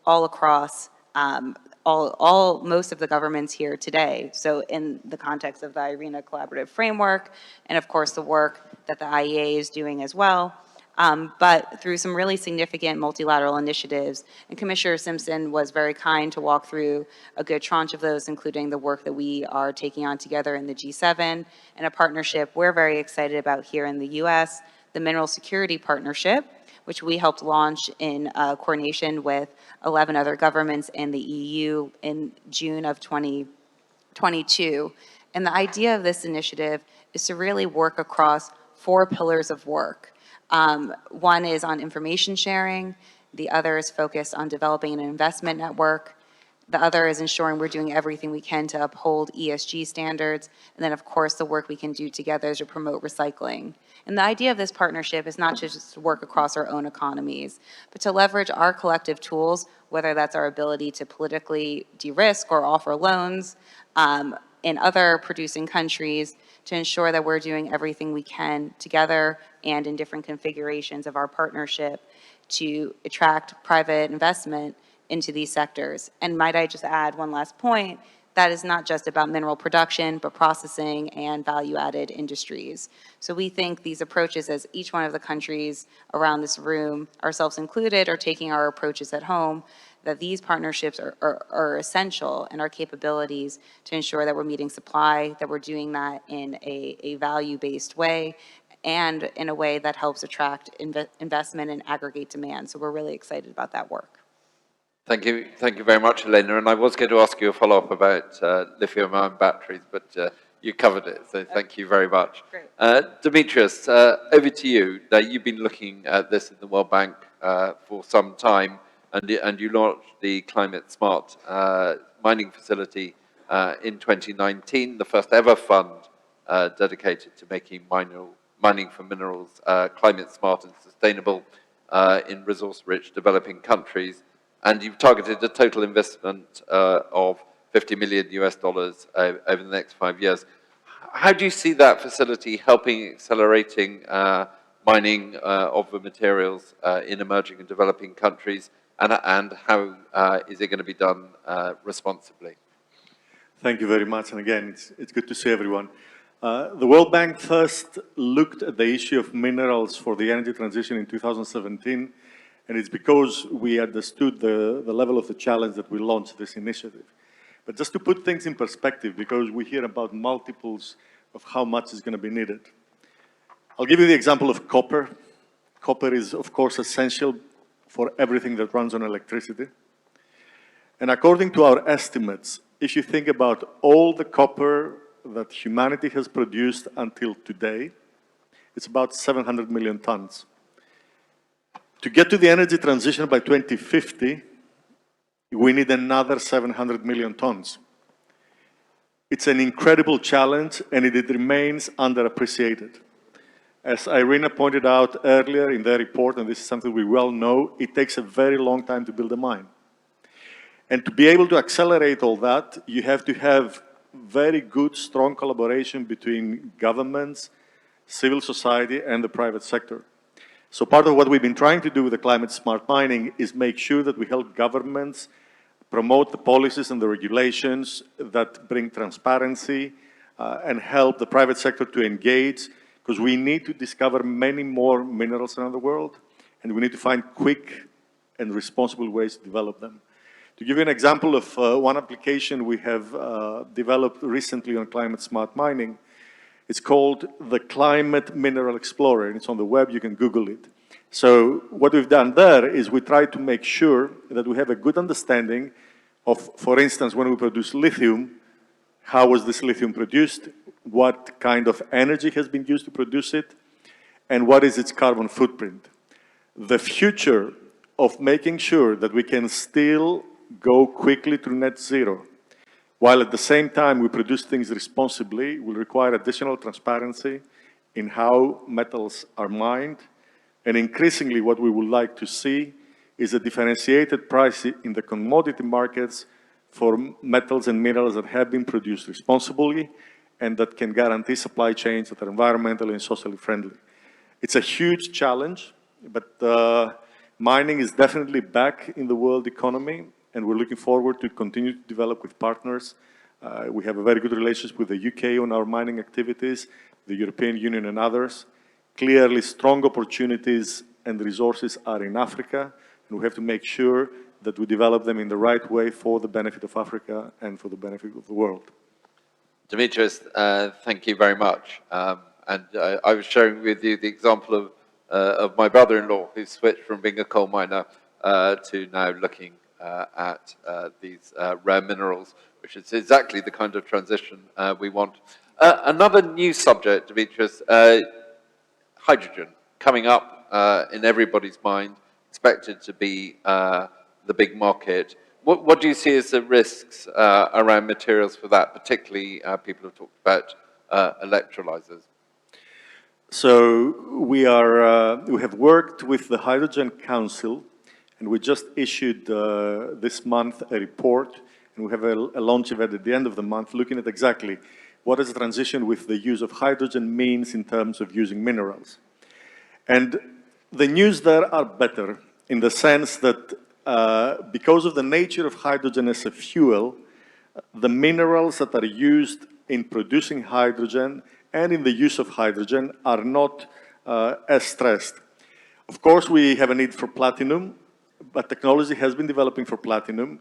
all across most of the governments here today. So in the context of the IRENA collaborative framework, and of course the work that the IEA is doing as well, but through some really significant multilateral initiatives. And Commissioner Simpson was very kind to walk through a good tranche of those, including the work that we are taking on together in the G7, and a partnership we're very excited about here in the US, the Mineral Security Partnership, which we helped launch in coordination with 11 other governments in the EU in June of 2022. And the idea of this initiative is to really work across 4 pillars of work. One is on information sharing, the other is focused on developing an investment network, the other is ensuring we're doing everything we can to uphold ESG standards, and then of course the work we can do together is to promote recycling. And the idea of this partnership is not just to work across our own economies, but to leverage our collective tools, whether that's our ability to politically de-risk or offer loans in other producing countries, to ensure that we're doing everything we can together and in different configurations of our partnership to attract private investment into these sectors. And might I just add one last point, that is not just about mineral production, but processing and value-added industries. So we think these approaches, as each one of the countries around this room, ourselves included, are taking our approaches at home, that these partnerships are essential in our capabilities to ensure that we're meeting supply, that we're doing that in a value-based way, and in a way that helps attract investment and aggregate demand. So we're really excited about that work. Thank you very much, Helena. And I was going to ask you a follow-up about lithium-ion batteries, but You covered it, so thank you very much. Great. Demetrius, over to you. Now, you've been looking at this in the World Bank for some time, and you launched the Climate Smart mining facility in 2019, the first ever fund dedicated to making mining for minerals climate smart and sustainable in resource-rich developing countries. And you've targeted a total investment of $50 million over the next 5 years. How do you see that facility helping accelerating mining of the materials in emerging and developing countries, and how is it going to be done responsibly? Thank you very much, and again, it's good to see everyone. The World Bank first looked at the issue of minerals for the energy transition in 2017, and it's because we understood the level of the challenge that we launched this initiative. But just to put things in perspective, because we hear about multiples of how much is going to be needed. I'll give you the example of copper. Copper is, of course, essential for everything that runs on electricity. And according to our estimates, if you think about all the copper that humanity has produced until today, it's about 700 million tons. To get to the energy transition by 2050, we need another 700 million tons. It's an incredible challenge, and it remains underappreciated. As Irina pointed out earlier in their report, and this is something we well know, it takes a very long time to build a mine. And to be able to accelerate all that, you have to have very good, strong collaboration between governments, civil society, and the private sector. So part of what we've been trying to do with the climate smart mining is make sure that we help governments promote the policies and the regulations that bring transparency and help the private sector to engage, because we need to discover many more minerals around the world, and we need to find quick and responsible ways to develop them. To give you an example of one application we have developed recently on climate smart mining, it's called the Climate Mineral Explorer, and it's on the web, you can Google it. So what we've done there is we try to make sure that we have a good understanding of, for instance, when we produce lithium, how was this lithium produced, what kind of energy has been used to produce it, and what is its carbon footprint. The future of making sure that we can still go quickly to net zero, while at the same time we produce things responsibly, will require additional transparency in how metals are mined. And increasingly what we would like to see is a differentiated price in the commodity markets for metals and minerals that have been produced responsibly and that can guarantee supply chains that are environmentally and socially friendly. It's a huge challenge, but mining is definitely back in the world economy, and we're looking forward to continue to develop with partners. We have a very good relationship with the UK on our mining activities, the European Union and others. Clearly, strong opportunities and resources are in Africa, and we have to make sure that we develop them in the right way for the benefit of Africa and for the benefit of the world. Demetrius, thank you very much. And I was sharing with you the example of my brother-in-law, who switched from being a coal miner to now looking at these rare minerals, which is exactly the kind of transition we want. Another new subject, Demetrius, hydrogen, coming up in everybody's mind, expected to be the big market. What do you see as the risks around materials for that? Particularly, people have talked about electrolyzers. So we have worked with the Hydrogen Council, and we just issued this month a report, and we have a launch event at the end of the month looking at exactly what does the transition with the use of hydrogen means in terms of using minerals. And the news there are better in the sense that because of the nature of hydrogen as a fuel, the minerals that are used in producing hydrogen and in the use of hydrogen are not as stressed. Of course, we have a need for platinum, but technology has been developing for platinum,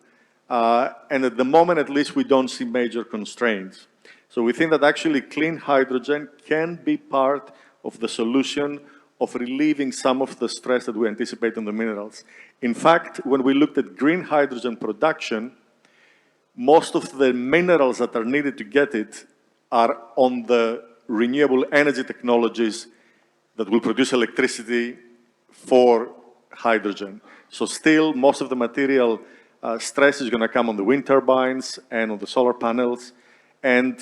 and at the moment, at least, we don't see major constraints. So we think that actually clean hydrogen can be part of the solution of relieving some of the stress that we anticipate on the minerals. In fact, when we looked at green hydrogen production, most of the minerals that are needed to get it are on the renewable energy technologies that will produce electricity for hydrogen. So still, most of the material stress is going to come on the wind turbines and on the solar panels and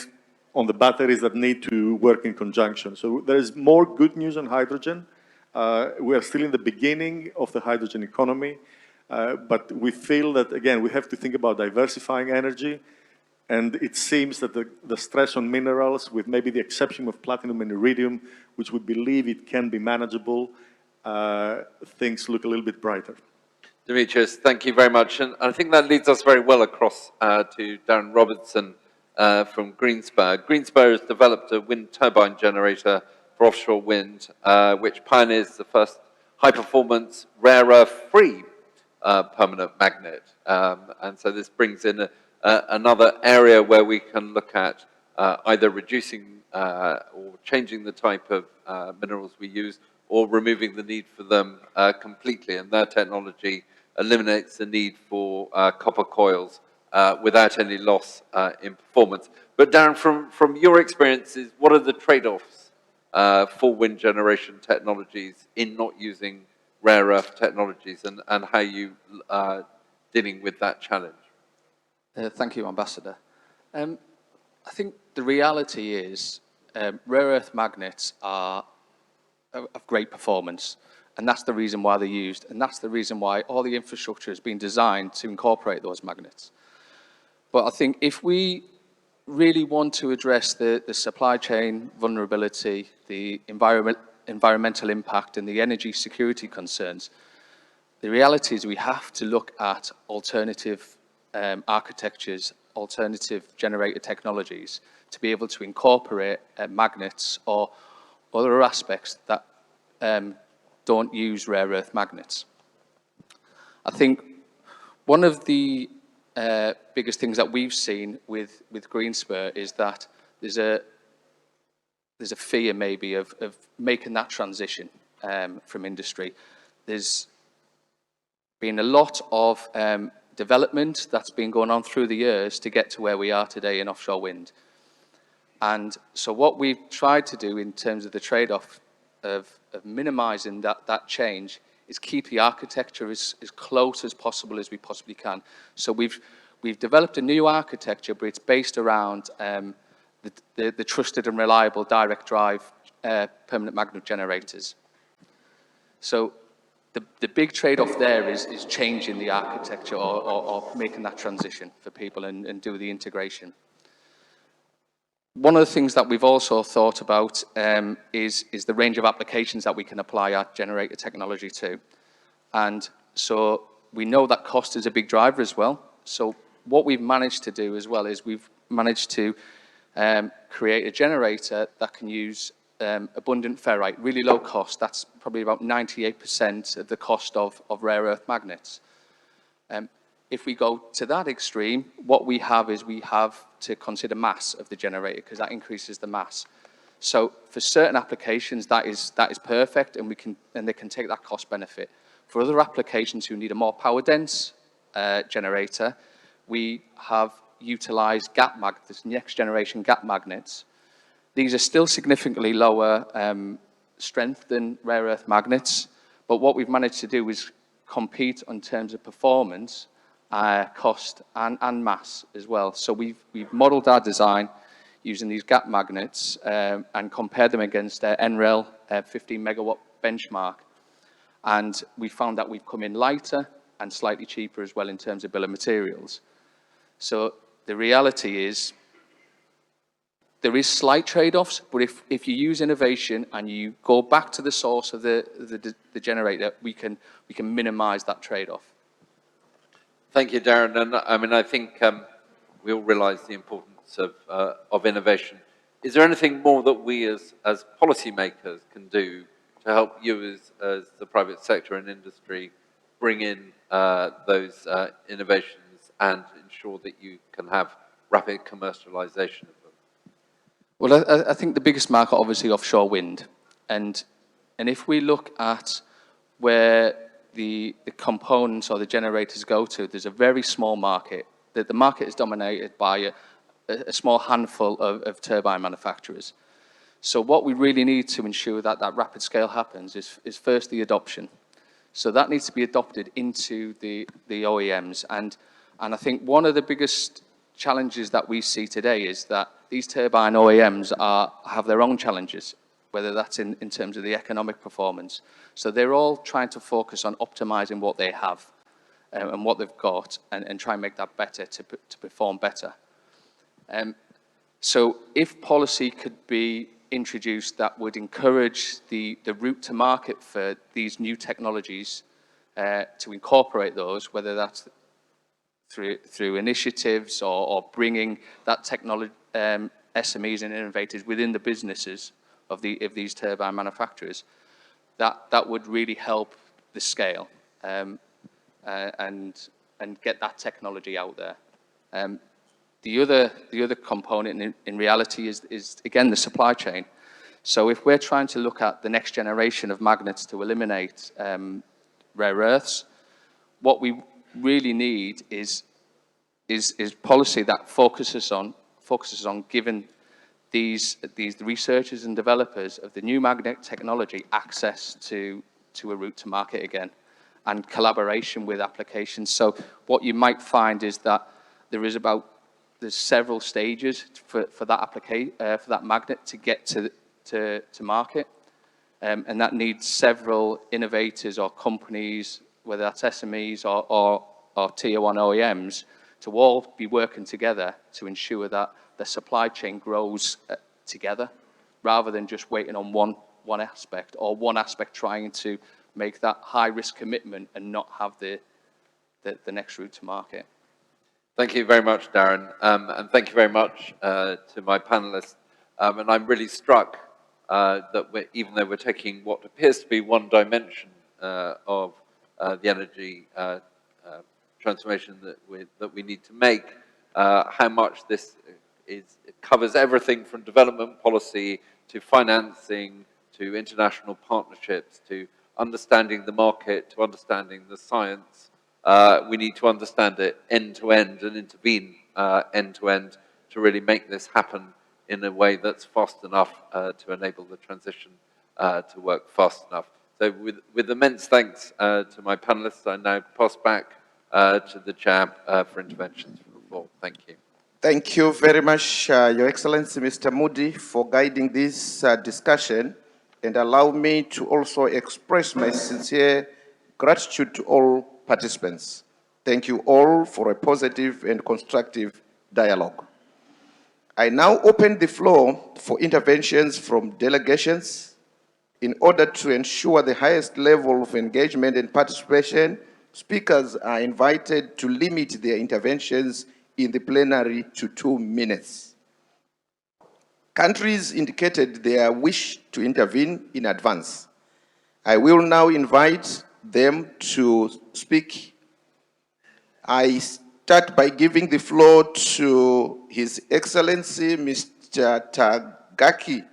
on the batteries that need to work in conjunction. So there is more good news on hydrogen. We are still in the beginning of the hydrogen economy, but we feel that, again, we have to think about diversifying energy. And it seems that the stress on minerals, with maybe the exception of platinum and iridium, which we believe it can be manageable, things look a little bit brighter. Demetrius, thank you very much. And I think that leads us very well across to Darren Robertson from Greenspur. Greenspur has developed a wind turbine generator for offshore wind, which pioneers the first high-performance, rare earth-free permanent magnet. And so this brings in another area where we can look at either reducing or changing the type of minerals we use or removing the need for them completely. And their technology eliminates the need for copper coils without any loss in performance. But Darren, from your experiences, what are the trade-offs for wind generation technologies in not using rare earth technologies, and how you are dealing with that challenge? Thank you, Ambassador. I think the reality is rare earth magnets are of great performance, and that's the reason why they're used, and that's the reason why all the infrastructure has been designed to incorporate those magnets. But I think if we really want to address the supply chain vulnerability, the environmental impact, and the energy security concerns, the reality is we have to look at alternative architectures, alternative generator technologies to be able to incorporate magnets or other aspects that don't use rare earth magnets. I think one of the biggest things that we've seen with Greenspur is that there's a fear maybe of making that transition from industry. There's been a lot of development that's been going on through the years to get to where we are today in offshore wind. And so what we've tried to do in terms of the trade-off of minimizing that change is keep the architecture as close as possible as we possibly can. So we've developed a new architecture, but it's based around the trusted and reliable direct drive permanent magnet generators. So the big trade-off there is changing the architecture or making that transition for people and do the integration. One of the things that we've also thought about is the range of applications that we can apply our generator technology to. And so we know that cost is a big driver as well. So what we've managed to do as well is we've managed to create a generator that can use abundant ferrite, really low cost. That's probably about 98% of the cost of rare earth magnets. If we go to that extreme, what we have to consider mass of the generator, because that increases the mass. So for certain applications, that is perfect, and they can take that cost benefit. For other applications who need a more power dense generator, we have utilized gap magnets, next generation gap magnets. These are still significantly lower strength than rare earth magnets, but what we've managed to do is compete in terms of performance, cost, and mass as well. So we've modeled our design using these gap magnets and compared them against their NREL 15 megawatt benchmark. And we found that we've come in lighter and slightly cheaper as well in terms of bill of materials. So the reality is there is slight trade-offs, but if you use innovation and you go back to the source of the generator, we can minimize that trade-off. Thank you, Darren. And I mean, I think we all realize the importance of innovation. Is there anything more that we as policymakers can do to help you as the private sector and industry bring in those innovations and ensure that you can have rapid commercialization of them? Well, I think the biggest market, obviously, offshore wind. And if we look at where the components or the generators go to, there's a very small market. The market is dominated by a small handful of turbine manufacturers. So what we really need to ensure that that rapid scale happens is first the adoption. So that needs to be adopted into the OEMs. And I think one of the biggest challenges that we see today is that these turbine OEMs have their own challenges, whether that's in terms of the economic performance. So they're all trying to focus on optimizing what they have and what they've got and try and make that better to perform better. So if policy could be introduced that would encourage the route to market for these new technologies to incorporate those, whether that's through initiatives or bringing that technology, SMEs and innovators within the businesses of these turbine manufacturers, that would really help the scale and get that technology out there. The other component in reality is again the supply chain. So if we're trying to look at the next generation of magnets to eliminate rare earths, what we really need is policy that focuses on giving these researchers and developers of the new magnet technology access to a route to market again, and collaboration with applications. So what you might find is that there's several stages for that magnet to get to market, and that needs several innovators or companies, whether that's SMEs or tier 1 OEMs, to all be working together to ensure that the supply chain grows together, rather than just waiting on one aspect, or one aspect trying to make that high-risk commitment and not have the next route to market. Thank you very much, Darren, and thank you very much to my panelists. And I'm really struck that even though we're taking what appears to be one dimension of the energy transformation that we need to make, how much this it covers everything from development policy to financing to international partnerships to understanding the market to understanding the science. We need to understand it end to end and intervene end to end to really make this happen in a way that's fast enough to enable the transition to work fast enough. So with immense thanks to my panelists, I now pass back to the chair for interventions from the floor. Thank you. Thank you very much, Your Excellency, Mr. Moody, for guiding this discussion, and allow me to also express my sincere gratitude to all participants. Thank you all for a positive and constructive dialogue. I now open the floor for interventions from delegations. In order to ensure the highest level of engagement and participation, speakers are invited to limit their interventions in the plenary to 2 minutes. Countries indicated their wish to intervene in advance. I will now invite them to speak. I start by giving the floor to His Excellency Mr. Tagaki,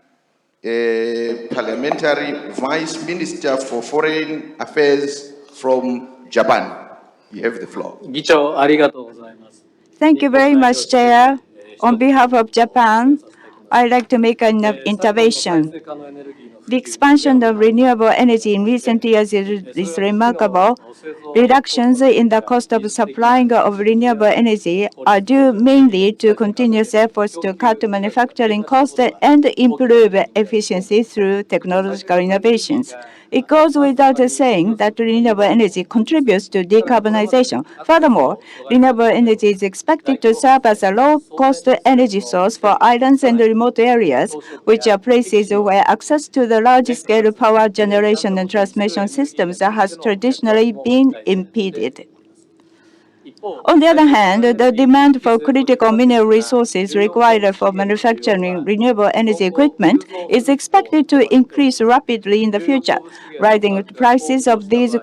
Parliamentary Vice Minister for Foreign Affairs from Japan. You have the floor. Thank you very much, Chair. On behalf of Japan, I'd like to make an intervention. The expansion of renewable energy in recent years is remarkable. Reductions in the cost of supplying of renewable energy are due mainly to continuous efforts to cut manufacturing costs and improve efficiency through technological innovations. It goes without saying that renewable energy contributes to decarbonization. Furthermore, renewable energy is expected to serve as a low-cost energy source for islands and remote areas, which are places where access to the large-scale power generation and transmission systems has traditionally been impeded. On the other hand, the demand for critical mineral resources required for manufacturing renewable energy equipment is expected to increase rapidly in the future. Rising prices of these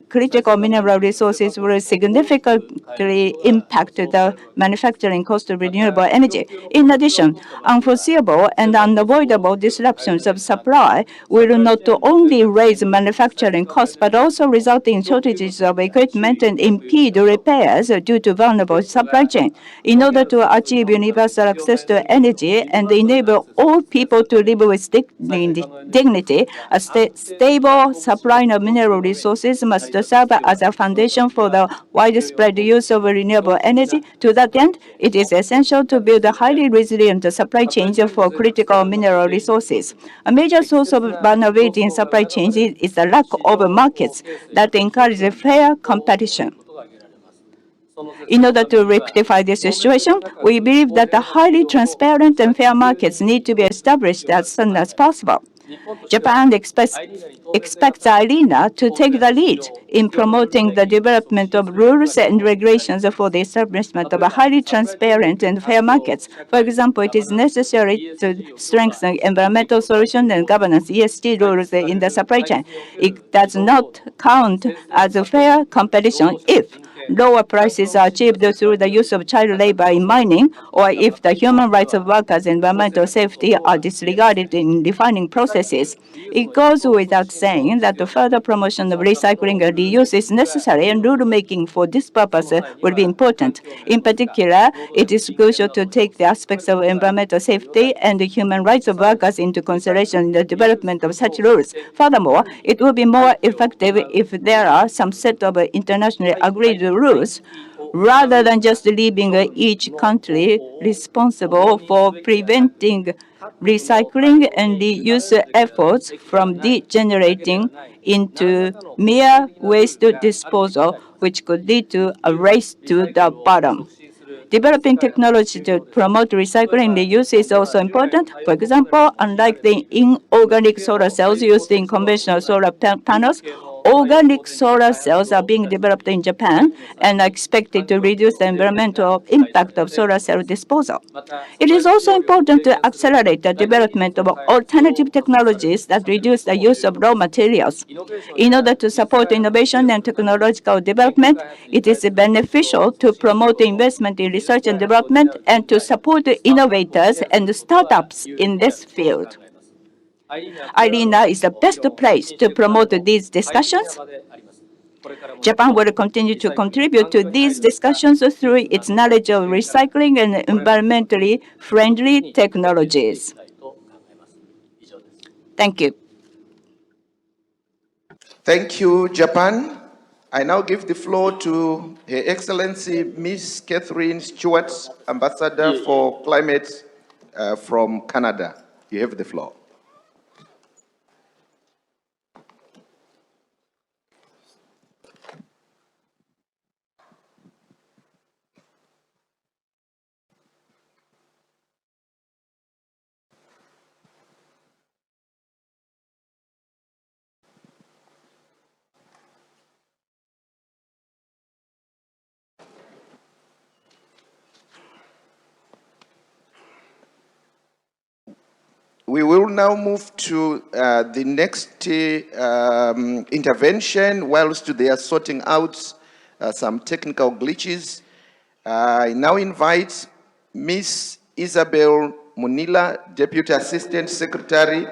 critical mineral resources will significantly impact the manufacturing cost of renewable energy. In addition, unforeseeable and unavoidable disruptions of supply will not only raise manufacturing costs, but also result in shortages of equipment and impede repairs areas due to vulnerable supply chain. In order to achieve universal access to energy and enable all people to live with dignity, a stable supply of mineral resources must serve as a foundation for the widespread use of renewable energy. To that end, it is essential to build a highly resilient supply chain for critical mineral resources. A major source of vulnerability in supply chains is the lack of markets that encourage fair competition. In order to rectify this situation, we believe that the highly transparent and fair markets need to be established as soon as possible. Japan expects IRENA to take the lead in promoting the development of rules and regulations for the establishment of a highly transparent and fair markets. For example, it is necessary to strengthen environmental solutions and governance (ESG) rules in the supply chain. It does not count as a fair competition if lower prices are achieved through the use of child labor in mining, or if the human rights of workers and environmental safety are disregarded in refining processes. It goes without saying that the further promotion of recycling and reuse is necessary, and rulemaking for this purpose will be important. In particular, it is crucial to take the aspects of environmental safety and the human rights of workers into consideration in the development of such rules. Furthermore, it will be more effective if there are some set of internationally agreed rules, rather than just leaving each country responsible for preventing recycling and reuse efforts from degenerating into mere waste disposal, which could lead to a race to the bottom. Developing technology to promote recycling reuse is also important. For example, unlike the inorganic solar cells used in conventional solar panels, organic solar cells are being developed in Japan and are expected to reduce the environmental impact of solar cell disposal. It is also important to accelerate the development of alternative technologies that reduce the use of raw materials. In order to support innovation and technological development, it is beneficial to promote investment in research and development and to support innovators and startups in this field. IRENA is the best place to promote these discussions. Japan will continue to contribute to these discussions through its knowledge of recycling and environmentally friendly technologies. Thank you. Thank you, Japan. I now give the floor to Her Excellency Ms. Catherine Stewart, Ambassador for Climate from Canada. You have the floor. We will now move to the next intervention whilst they are sorting out some technical glitches. I now invite Ms. Isabel Munila, Deputy Assistant Secretary,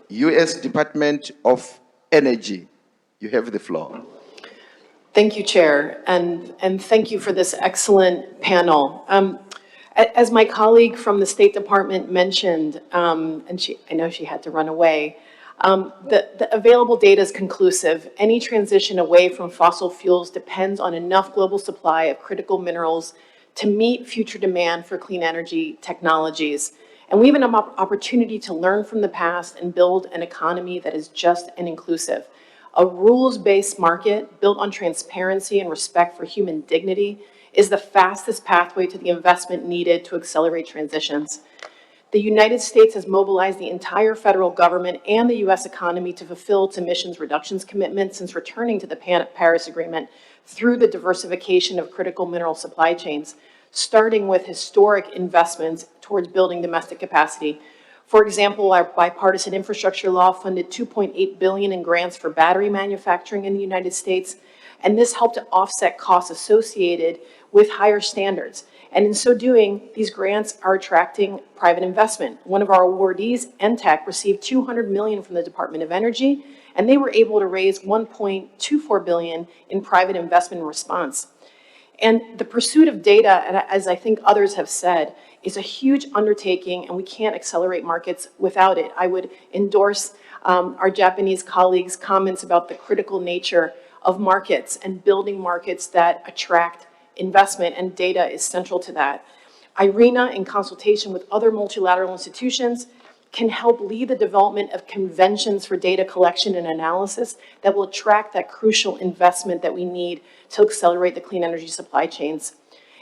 U.S. Department of Energy. You have the floor. Thank you, Chair, and thank you for this excellent panel. As my colleague from the State Department mentioned, and I know she had to run away, the available data is conclusive. Any transition away from fossil fuels depends on enough global supply of critical minerals to meet future demand for clean energy technologies. And we have an opportunity to learn from the past and build an economy that is just and inclusive. A rules-based market built on transparency and respect for human dignity is the fastest pathway to the investment needed to accelerate transitions. The United States has mobilized the entire federal government and the U.S. economy to fulfill its emissions reductions commitment since returning to the Paris Agreement through the diversification of critical mineral supply chains, starting with historic investments towards building domestic capacity. For example, our bipartisan infrastructure law funded $2.8 billion in grants for battery manufacturing in the United States, and this helped to offset costs associated with higher standards. And in so doing, these grants are attracting private investment. One of our awardees, NTEC, received $200 million from the Department of Energy, and they were able to raise $1.24 billion in private investment in response. And the pursuit of data, and as I think others have said, is a huge undertaking, and we can't accelerate markets without it. I would endorse our Japanese colleagues' comments about the critical nature of markets and building markets that attract investment, and data is central to that. IRENA, in consultation with other multilateral institutions, can help lead the development of conventions for data collection and analysis that will attract that crucial investment that we need to accelerate the clean energy supply chains.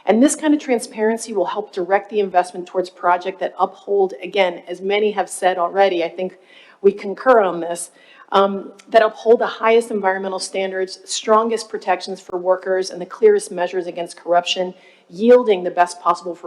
And this kind of transparency will help direct the investment towards projects that uphold, again, as many have said already, I think we concur on this, that uphold the highest environmental standards, strongest protections for workers, and the clearest measures against corruption, yielding the best possible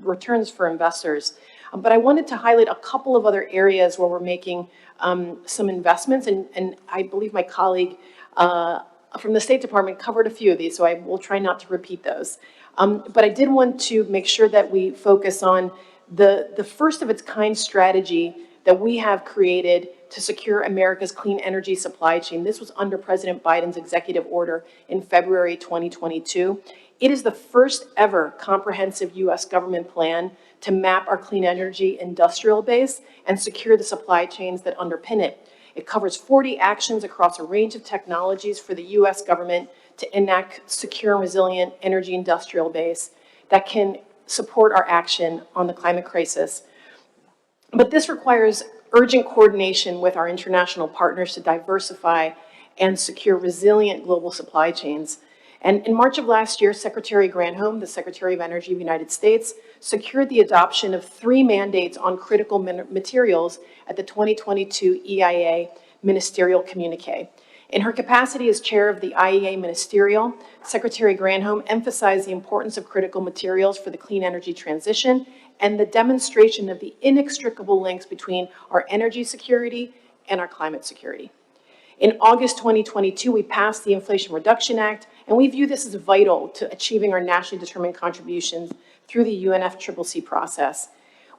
returns for investors. But I wanted to highlight a couple of other areas where we're making some investments, and I believe my colleague from the State Department covered a few of these, so I will try not to repeat those. But I did want to make sure that we focus on the first of its kind strategy that we have created to secure America's clean energy supply chain. This was under President Biden's executive order in February 2022. It is the first ever comprehensive U.S. government plan to map our clean energy industrial base and secure the supply chains that underpin it. It covers 40 actions across a range of technologies for the U.S. government to enact secure and resilient energy industrial base that can support our action on the climate crisis. But this requires urgent coordination with our international partners to diversify and secure resilient global supply chains. And in March of last year, Secretary Granholm, the Secretary of Energy of the United States, secured the adoption of 3 mandates on critical materials at the 2022 EIA Ministerial Communique. In her capacity as chair of the IEA Ministerial, Secretary Granholm emphasized the importance of critical materials for the clean energy transition and the demonstration of the inextricable links between our energy security and our climate security. In August 2022, we passed the Inflation Reduction Act, and we view this as vital to achieving our nationally determined contributions through the UNFCCC process.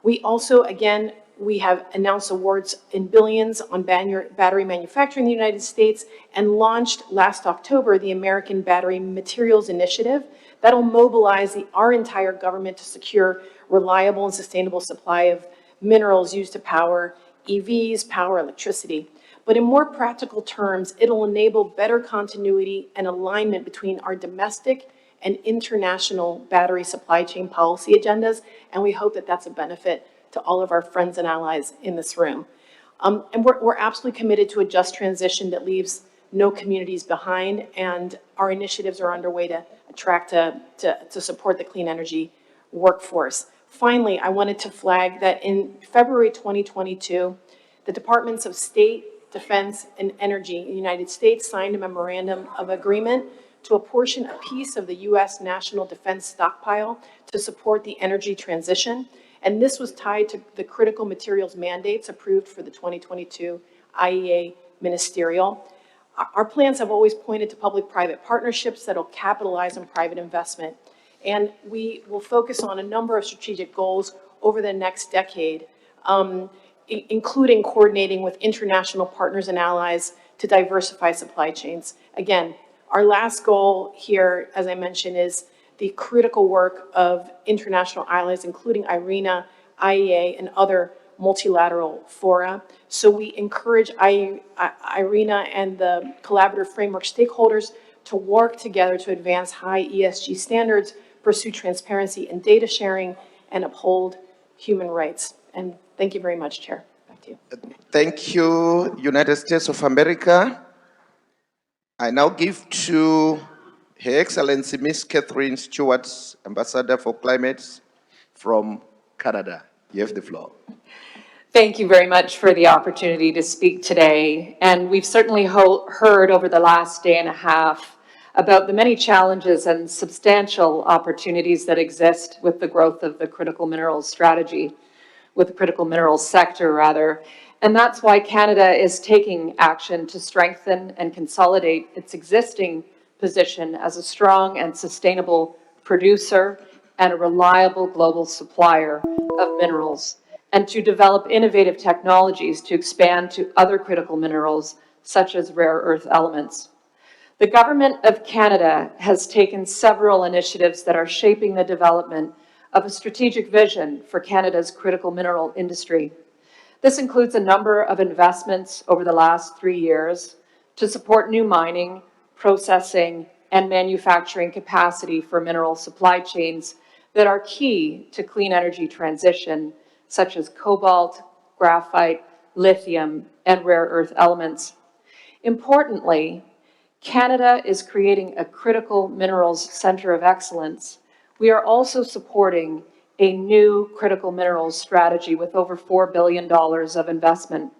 We also, again, we have announced awards in billions on battery manufacturing in the United States and launched last October the American Battery Materials Initiative that'll mobilize our entire government to secure reliable and sustainable supply of minerals used to power EVs, power electricity. But in more practical terms, it'll enable better continuity and alignment between our domestic and international battery supply chain policy agendas, and we hope that that's a benefit to all of our friends and allies in this room. And we're absolutely committed to a just transition that leaves no communities behind, and our initiatives are underway to attract, to support the clean energy workforce. Finally, I wanted to flag that in February 2022, the Departments of State, Defense, and Energy in the United States signed a memorandum of agreement to apportion a piece of the U.S. national defense stockpile to support the energy transition. And this was tied to the critical materials mandates approved for the 2022 IEA Ministerial. Our plans have always pointed to public-private partnerships that will capitalize on private investment. And we will focus on a number of strategic goals over the next decade, including coordinating with international partners and allies to diversify supply chains. Again, our last goal here, as I mentioned, is the critical work of international allies, including IRENA, IEA, and other multilateral fora. So we encourage IRENA and the collaborative framework stakeholders to work together to advance high ESG standards, pursue transparency and data sharing, and uphold human rights. And thank you very much, Chair. Back to you. Thank you, United States of America. I now give to Her Excellency Ms. Catherine Stewart, Ambassador for Climate from Canada. You have the floor. Thank you very much for the opportunity to speak today. And we've certainly heard over the last day and a half about the many challenges and substantial opportunities that exist with the growth of the critical minerals strategy, with the critical minerals sector, rather. And that's why Canada is taking action to strengthen and consolidate its existing position as a strong and sustainable producer and a reliable global supplier of minerals, and to develop innovative technologies to expand to other critical minerals, such as rare earth elements. The Government of Canada has taken several initiatives that are shaping the development of a strategic vision for Canada's critical mineral industry. This includes a number of investments over the last 3 years to support new mining, processing, and manufacturing capacity for mineral supply chains that are key to clean energy transition, such as cobalt, graphite, lithium, and rare earth elements. Importantly, Canada is creating a critical minerals center of excellence. We are also supporting a new critical minerals strategy with over $4 billion of investment.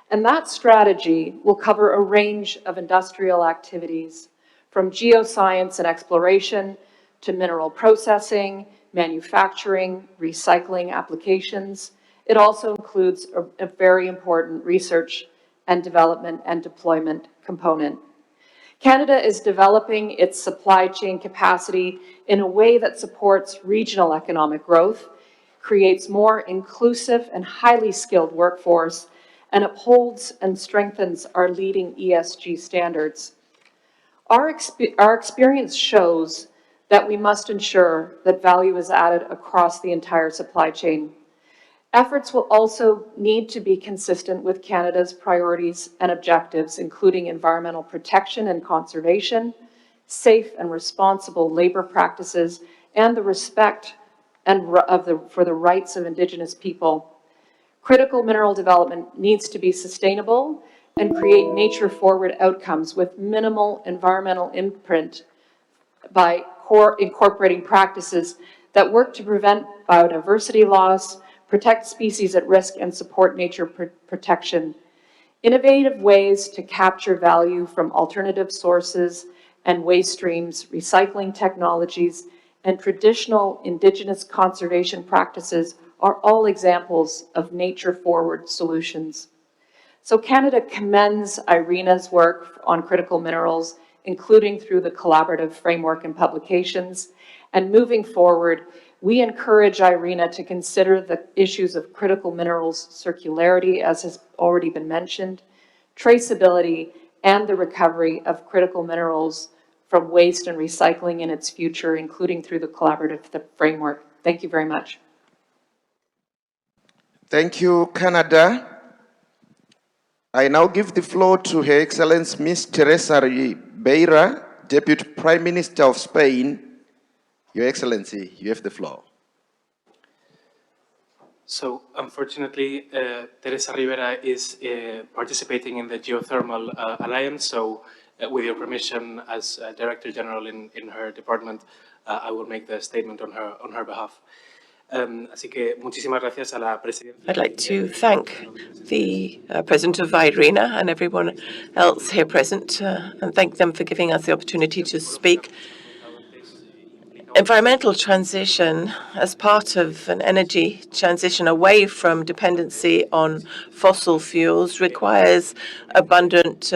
And that strategy will cover a range of industrial activities, from geoscience and exploration to mineral processing, manufacturing, recycling applications. It also includes a very important research and development and deployment component. Canada is developing its supply chain capacity in a way that supports regional economic growth, creates more inclusive and highly skilled workforce, and upholds and strengthens our leading ESG standards. Our experience shows that we must ensure that value is added across the entire supply chain. Efforts will also need to be consistent with Canada's priorities and objectives, including environmental protection and conservation, safe and responsible labor practices, and the respect for the rights of Indigenous people. Critical mineral development needs to be sustainable and create nature-forward outcomes with minimal environmental imprint by incorporating practices that work to prevent biodiversity loss, protect species at risk, and support nature protection. Innovative ways to capture value from alternative sources and waste streams, recycling technologies, and traditional Indigenous conservation practices are all examples of nature-forward solutions. So Canada commends IRENA's work on critical minerals, including through the collaborative framework and publications. And moving forward, we encourage IRENA to consider the issues of critical minerals circularity, as has already been mentioned, traceability, and the recovery of critical minerals from waste and recycling in its future, including through the collaborative framework. Thank you very much. Thank you, Canada. I now give the floor to Her Excellency Ms. Teresa Ribeira, Deputy Prime Minister of Spain. Your Excellency, you have the floor. So, unfortunately, Teresa Rivera is participating in the Geothermal Alliance, so with your permission, as Director General in her department, I will make the statement on her behalf. Así que muchísimas gracias a la Presidencia. I'd like to thank the President of IRENA and everyone else here present, and thank them for giving us the opportunity to speak. Environmental transition as part of an energy transition away from dependency on fossil fuels requires abundant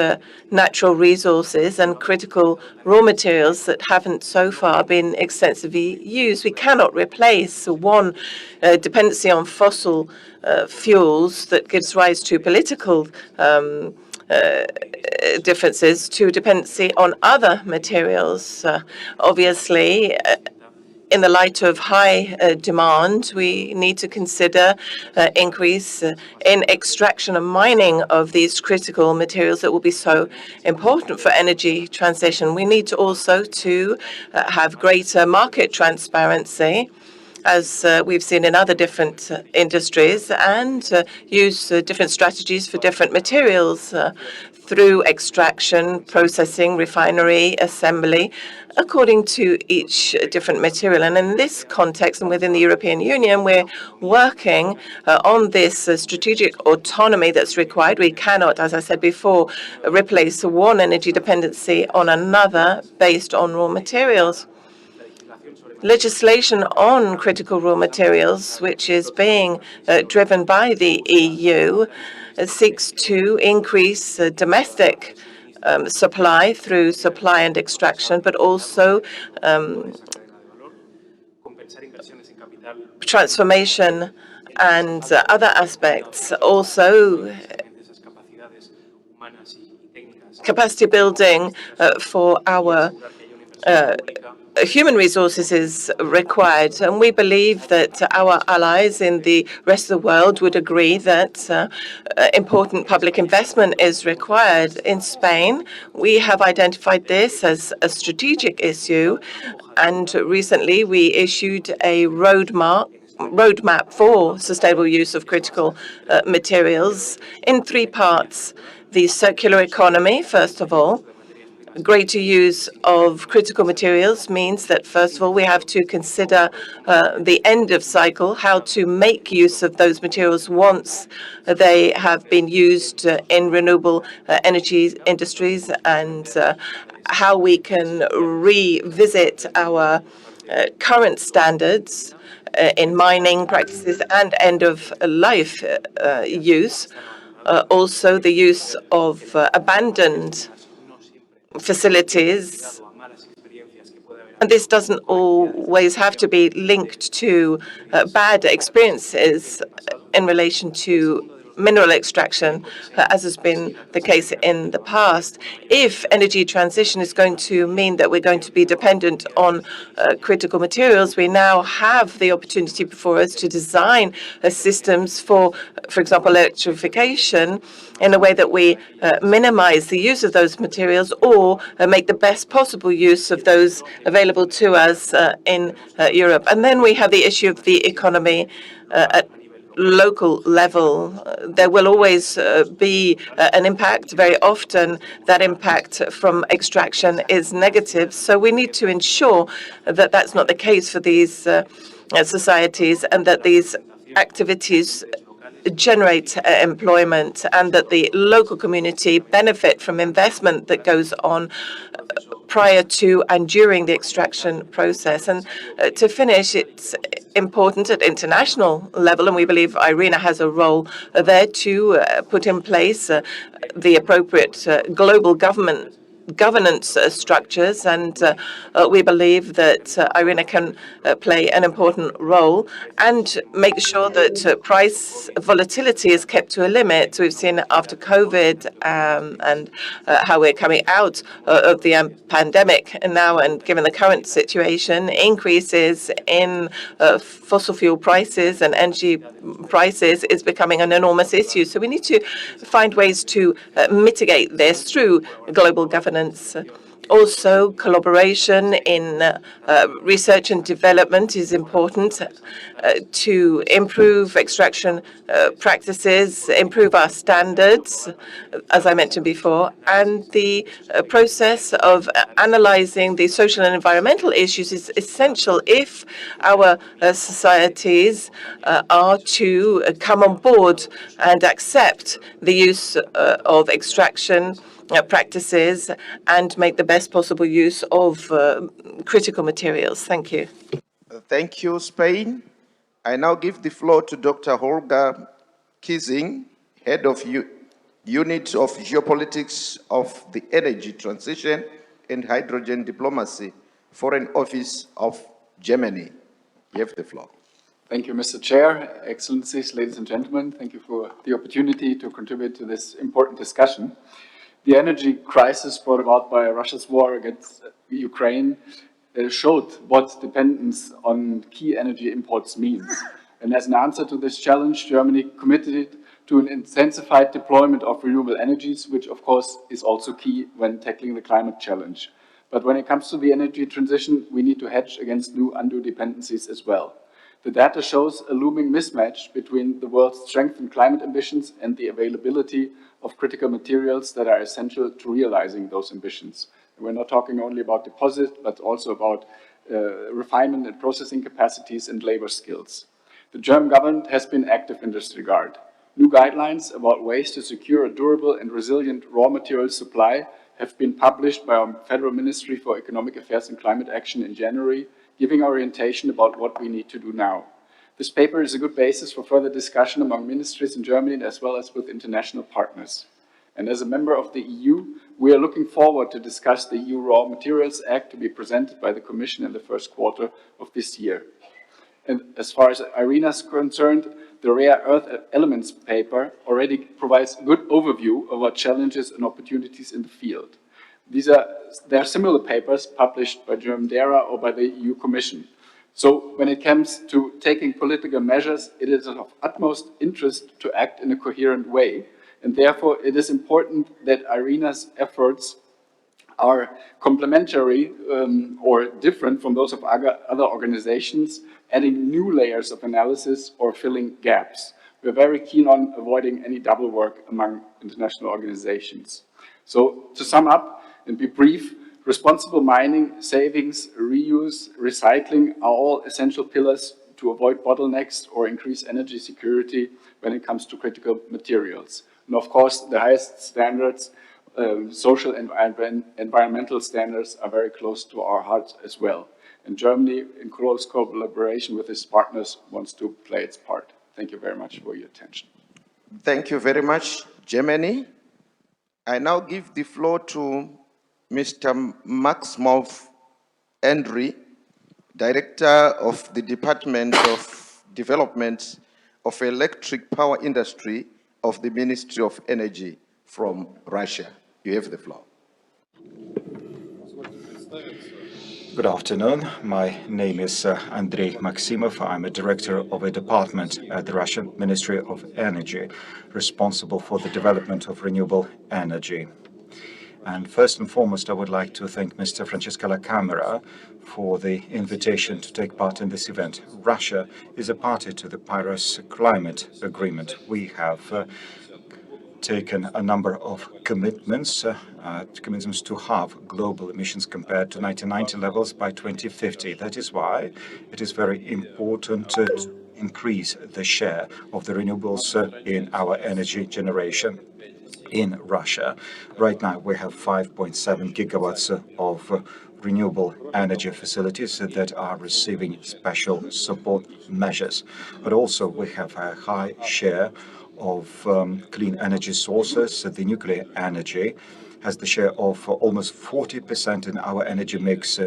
natural resources and critical raw materials that haven't so far been extensively used. We cannot replace one dependency on fossil fuels that gives rise to political differences to dependency on other materials. Obviously, in the light of high demand, we need to consider increase in extraction and mining of these critical materials that will be so important for energy transition. We need to also to have greater market transparency, as we've seen in other different industries, and use different strategies for different materials through extraction, processing, refinery, assembly, according to each different material. And in this context, and within the European Union, we're working on this strategic autonomy that's required. We cannot, as I said before, replace one energy dependency on another based on raw materials. Legislation on critical raw materials, which is being driven by the EU, seeks to increase domestic supply through supply and extraction, but also transformation and other aspects. Also, capacity building for our human resources is required, and we believe that our allies in the rest of the world would agree that important public investment is required. In Spain, we have identified this as a strategic issue, and recently we issued a roadmap for sustainable use of critical materials in 3 parts. The circular economy, first of all. Greater use of critical materials means that, first of all, we have to consider the end of cycle, how to make use of those materials once they have been used in renewable energy industries, and how we can revisit our current standards in mining practices and end-of-life use. Also, the use of abandoned facilities, and this doesn't always have to be linked to bad experiences in relation to mineral extraction, as has been the case in the past. If energy transition is going to mean that we're going to be dependent on critical materials, we now have the opportunity before us to design systems for example, electrification in a way that we minimize the use of those materials or make the best possible use of those available to us in Europe. And then we have the issue of the economy at local level. There will always be an impact. Very often, that impact from extraction is negative. So we need to ensure that that's not the case for these societies, and that these activities generate employment, and that the local community benefit from investment that goes on prior to and during the extraction process. And to finish, it's important at international level, and we believe IRENA has a role there to put in place the appropriate global governance structures, and we believe that IRENA can play an important role and make sure that price volatility is kept to a limit. We've seen after COVID and how we're coming out of the pandemic now, and given the current situation, increases in fossil fuel prices and energy prices is becoming an enormous issue. So we need to find ways to mitigate this through global governance. Also, collaboration in research and development is important to improve extraction practices, improve our standards, as I mentioned before, and the process of analyzing the social and environmental issues is essential if our societies are to come on board and accept the use of extraction practices and make the best possible use of critical materials. Thank you. Thank you, Spain. I now give the floor to Dr. Holger Kiesing, Head of Unit of Geopolitics of the Energy Transition and Hydrogen Diplomacy, Foreign Office of Germany. You have the floor. Thank you, Mr. Chair, Excellencies, ladies and gentlemen. Thank you for the opportunity to contribute to this important discussion. The energy crisis brought about by Russia's war against Ukraine showed what dependence on key energy imports means. And as an answer to this challenge, Germany committed to an intensified deployment of renewable energies, which of course is also key when tackling the climate challenge. But when it comes to the energy transition, we need to hedge against new undue dependencies as well. The data shows a looming mismatch between the world's strength and climate ambitions and the availability of critical materials that are essential to realizing those ambitions. And we're not talking only about deposit, but also about refinement and processing capacities and labor skills. The German government has been active in this regard. New guidelines about ways to secure a durable and resilient raw material supply have been published by our Federal Ministry for Economic Affairs and Climate Action in January, giving orientation about what we need to do now. This paper is a good basis for further discussion among ministries in Germany as well as with international partners. And as a member of the EU, we are looking forward to discuss the EU Raw Materials Act to be presented by the Commission in the first quarter of this year. And as far as IRENA is concerned, The rare earth elements paper already provides a good overview of our challenges and opportunities in the field. There are similar papers published by German DERA or by the EU Commission. So when it comes to taking political measures, it is of utmost interest to act in a coherent way. And therefore, it is important that IRENA's efforts are complementary or different from those of other organizations, adding new layers of analysis or filling gaps. We're very keen on avoiding any double work among international organizations. So to sum up and be brief, responsible mining, savings, reuse, recycling are all essential pillars to avoid bottlenecks or increase energy security when it comes to critical materials. And of course, the highest standards, social and environmental standards, are very close to our hearts as well. And Germany, in close collaboration with its partners, wants to play its part. Thank you very much for your attention. Thank you very much, Germany. I now give the floor to Mr. Maximov Andri, Director of the Department of Development of Electric Power Industry of the Ministry of Energy from Russia. You have the floor. Good afternoon. My name is Andrei Maximov. I'm a director of a department at the Russian Ministry of Energy, responsible for the development of renewable energy. And first and foremost, I would like to thank Mr. Francesco La Camera for the invitation to take part in this event. Russia is a party to the Paris Climate Agreement. We have taken a number of commitments to halve global emissions compared to 1990 levels by 2050. That is why it is very important to increase the share of the renewables in our energy generation. In Russia, right now we have 5.7 gigawatts of renewable energy facilities that are receiving special support measures. But also we have a high share of clean energy sources. The nuclear energy has the share of almost 40% in our energy mix.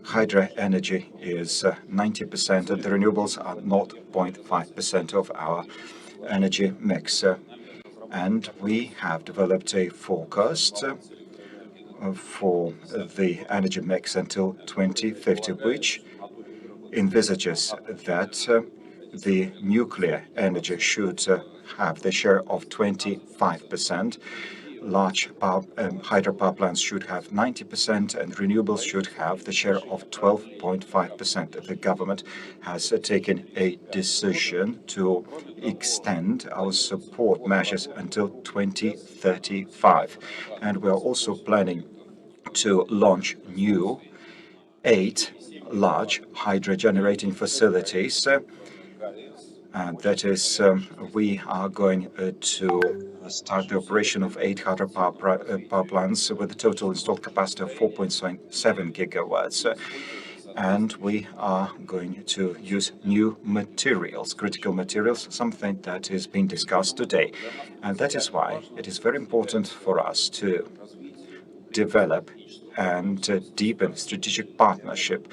Hydro energy is 90%, and the renewables are 0.5% of our energy mix. And we have developed a forecast for the energy mix until 2050, which envisages that the nuclear energy should have the share of 25%. Large hydropower plants should have 90%, and renewables should have the share of 12.5%. The government has taken a decision to extend our support measures until 2035. And we are also planning to launch 8 large hydro generating facilities. That is, we are going to start the operation of 8 hydropower plants with a total installed capacity of 4.7 gigawatts. And we are going to use new materials, critical materials, something that is being discussed today. And that is why it is very important for us to develop and deepen strategic partnership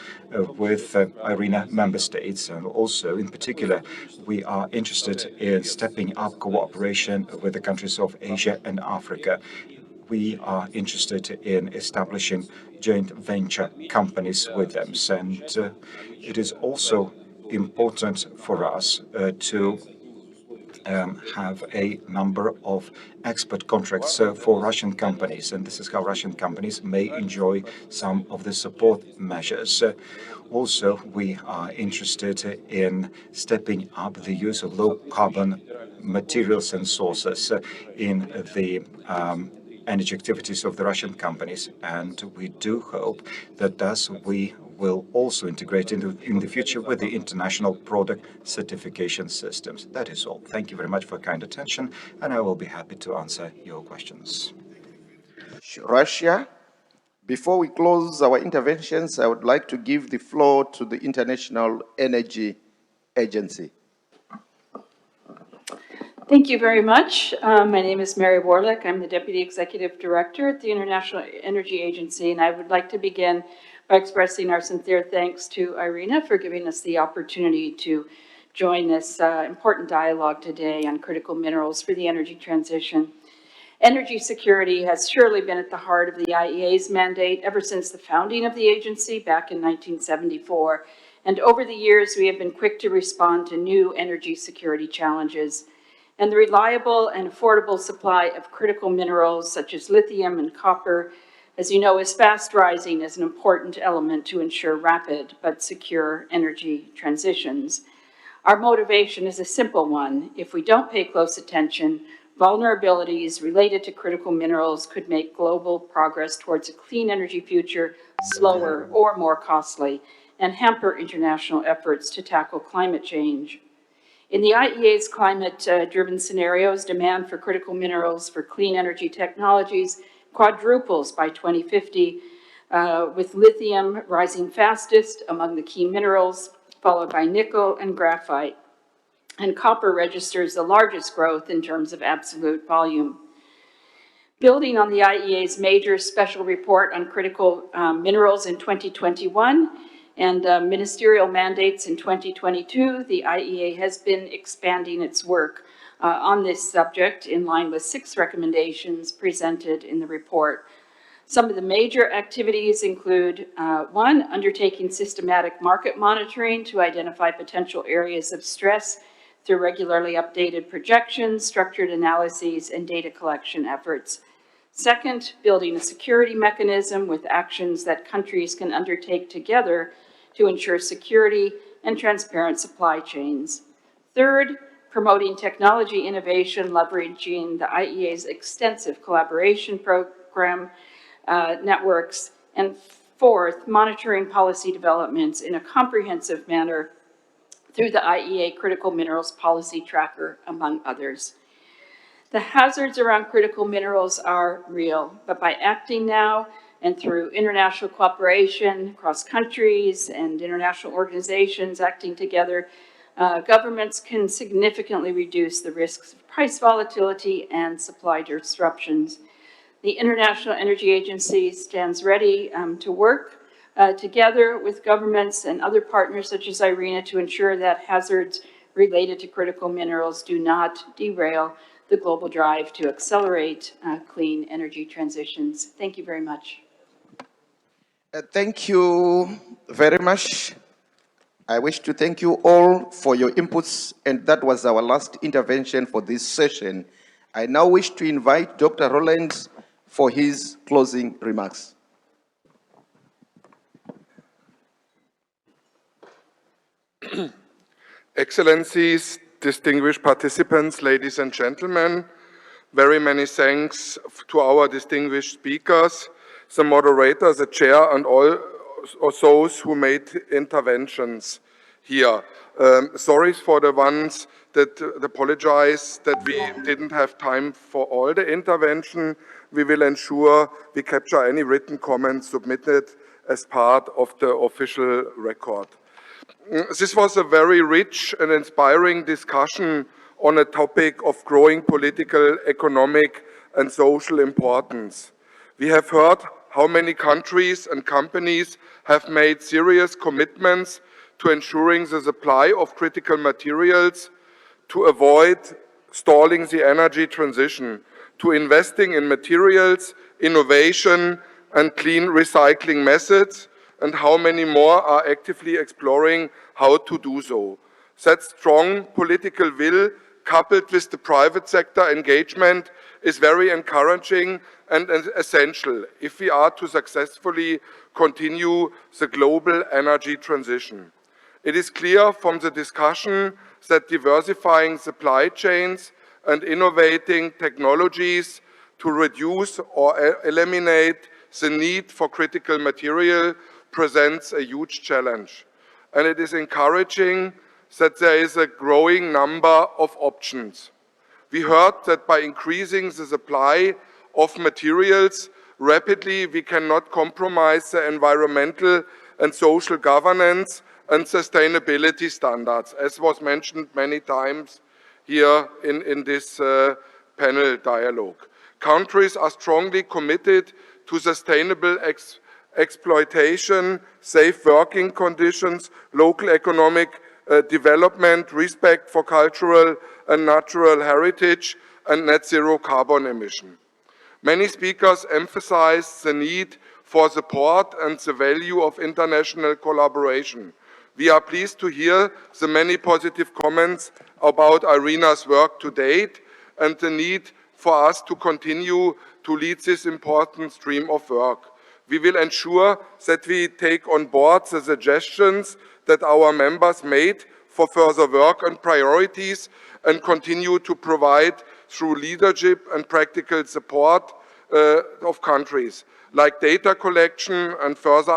with IRENA member states. And also, in particular, we are interested in stepping up cooperation with the countries of Asia and Africa. We are interested in establishing joint venture companies with them. And it is also important for us to have a number of export contracts for Russian companies, and this is how Russian companies may enjoy some of the support measures. Also, we are interested in stepping up the use of low-carbon materials and sources in the energy activities of the Russian companies, and we do hope that thus we will also integrate in the future with the international product certification systems. That is all. Thank you very much for kind attention, and I will be happy to answer your questions. Russia. Before we close our interventions, I would like to give the floor to the International Energy Agency. Thank you very much. My name is Mary Warlick. I'm the Deputy Executive Director at the International Energy Agency, and I would like to begin by expressing our sincere thanks to IRENA for giving us the opportunity to join this important dialogue today on critical minerals for the energy transition. Energy security has surely been at the heart of the IEA's mandate ever since the founding of the agency back in 1974. And over the years, we have been quick to respond to new energy security challenges. And the reliable and affordable supply of critical minerals such as lithium and copper, as you know, is fast rising as an important element to ensure rapid but secure energy transitions. Our motivation is a simple one. If we don't pay close attention, vulnerabilities related to critical minerals could make global progress towards a clean energy future slower or more costly and hamper international efforts to tackle climate change. In the IEA's climate-driven scenarios, demand for critical minerals for clean energy technologies quadruples by 2050, with lithium rising fastest among the key minerals, followed by nickel and graphite. And copper registers the largest growth in terms of absolute volume. Building on the IEA's major special report on critical minerals in 2021, and ministerial mandates in 2022, the IEA has been expanding its work on this subject in line with 6 recommendations presented in the report. Some of the major activities include, 1, undertaking systematic market monitoring to identify potential areas of stress through regularly updated projections, structured analyses, and data collection efforts. 2nd, building a security mechanism with actions that countries can undertake together to ensure security and transparent supply chains. 3rd, promoting technology innovation, leveraging the IEA's extensive collaboration program networks. And 4th, monitoring policy developments in a comprehensive manner through the IEA Critical Minerals Policy Tracker, among others. The hazards around critical minerals are real, but by acting now and through international cooperation across countries and international organizations acting together, governments can significantly reduce the risks of price volatility and supply disruptions. The International Energy Agency stands ready to work together with governments and other partners such as IRENA to ensure that hazards related to critical minerals do not derail the global drive to accelerate clean energy transitions. Thank you very much. Thank you very much. I wish to thank you all for your inputs, and that was our last intervention for this session. I now wish to invite Dr. Roland for his closing remarks. Excellencies, distinguished participants, ladies and gentlemen, very many thanks to our distinguished speakers, the moderator, the chair, and all those who made interventions here. Sorry for the ones that apologize that we didn't have time for all the intervention. We will ensure we capture any written comments submitted as part of the official record. This was a very rich and inspiring discussion on a topic of growing political, economic, and social importance. We have heard how many countries and companies have made serious commitments to ensuring the supply of critical materials, to avoid stalling the energy transition, to investing in materials, innovation, and clean recycling methods, and how many more are actively exploring how to do so. That strong political will, coupled with the private sector engagement, is very encouraging and essential if we are to successfully continue the global energy transition. It is clear from the discussion that diversifying supply chains and innovating technologies to reduce or eliminate the need for critical material presents a huge challenge. And it is encouraging that there is a growing number of options. We heard that by increasing the supply of materials rapidly, we cannot compromise the environmental and social governance and sustainability standards, as was mentioned many times here in this panel dialogue. Countries are strongly committed to sustainable exploitation, safe working conditions, local economic development, respect for cultural and natural heritage, and net zero carbon emission. Many speakers emphasized the need for support and the value of international collaboration. We are pleased to hear the many positive comments about IRENA's work to date and the need for us to continue to lead this important stream of work. We will ensure that we take on board the suggestions that our members made for further work and priorities and continue to provide through leadership and practical support of countries, like data collection and further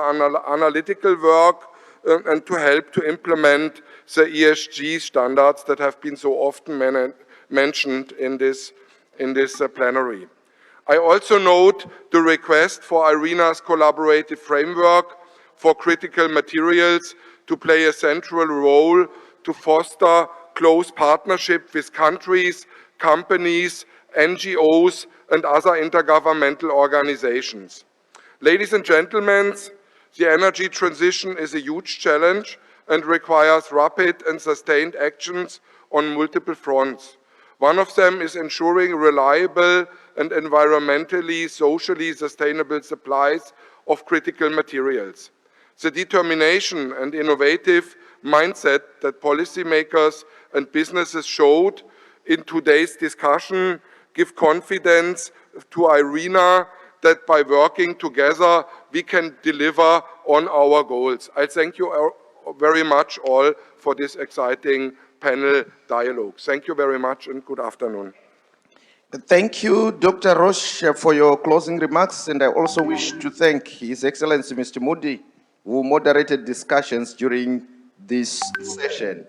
analytical work, and to help to implement the ESG standards that have been so often mentioned in this plenary. I also note the request for IRENA's collaborative framework for critical materials to play a central role to foster close partnership with countries, companies, NGOs, and other intergovernmental organizations. Ladies and gentlemen, the energy transition is a huge challenge and requires rapid and sustained actions on multiple fronts. One of them is ensuring reliable and environmentally, socially sustainable supplies of critical materials. The determination and innovative mindset that policymakers and businesses showed in today's discussion give confidence to IRENA that by working together we can deliver on our goals. I thank you very much all for this exciting panel dialogue. Thank you very much and good afternoon. Thank you, Dr. Roche, for your closing remarks, and I also wish to thank His Excellency Mr. Moody, who moderated discussions during this session.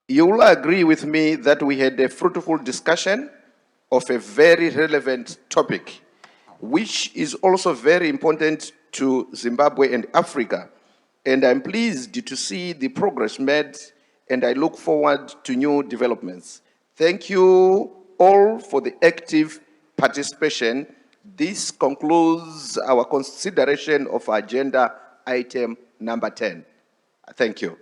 You will agree with me that we had a fruitful discussion of a very relevant topic, which is also very important to Zimbabwe and Africa. And I'm pleased to see the progress made, and I look forward to new developments. Thank you all for the active participation. This concludes our consideration of agenda item number 10. Thank you.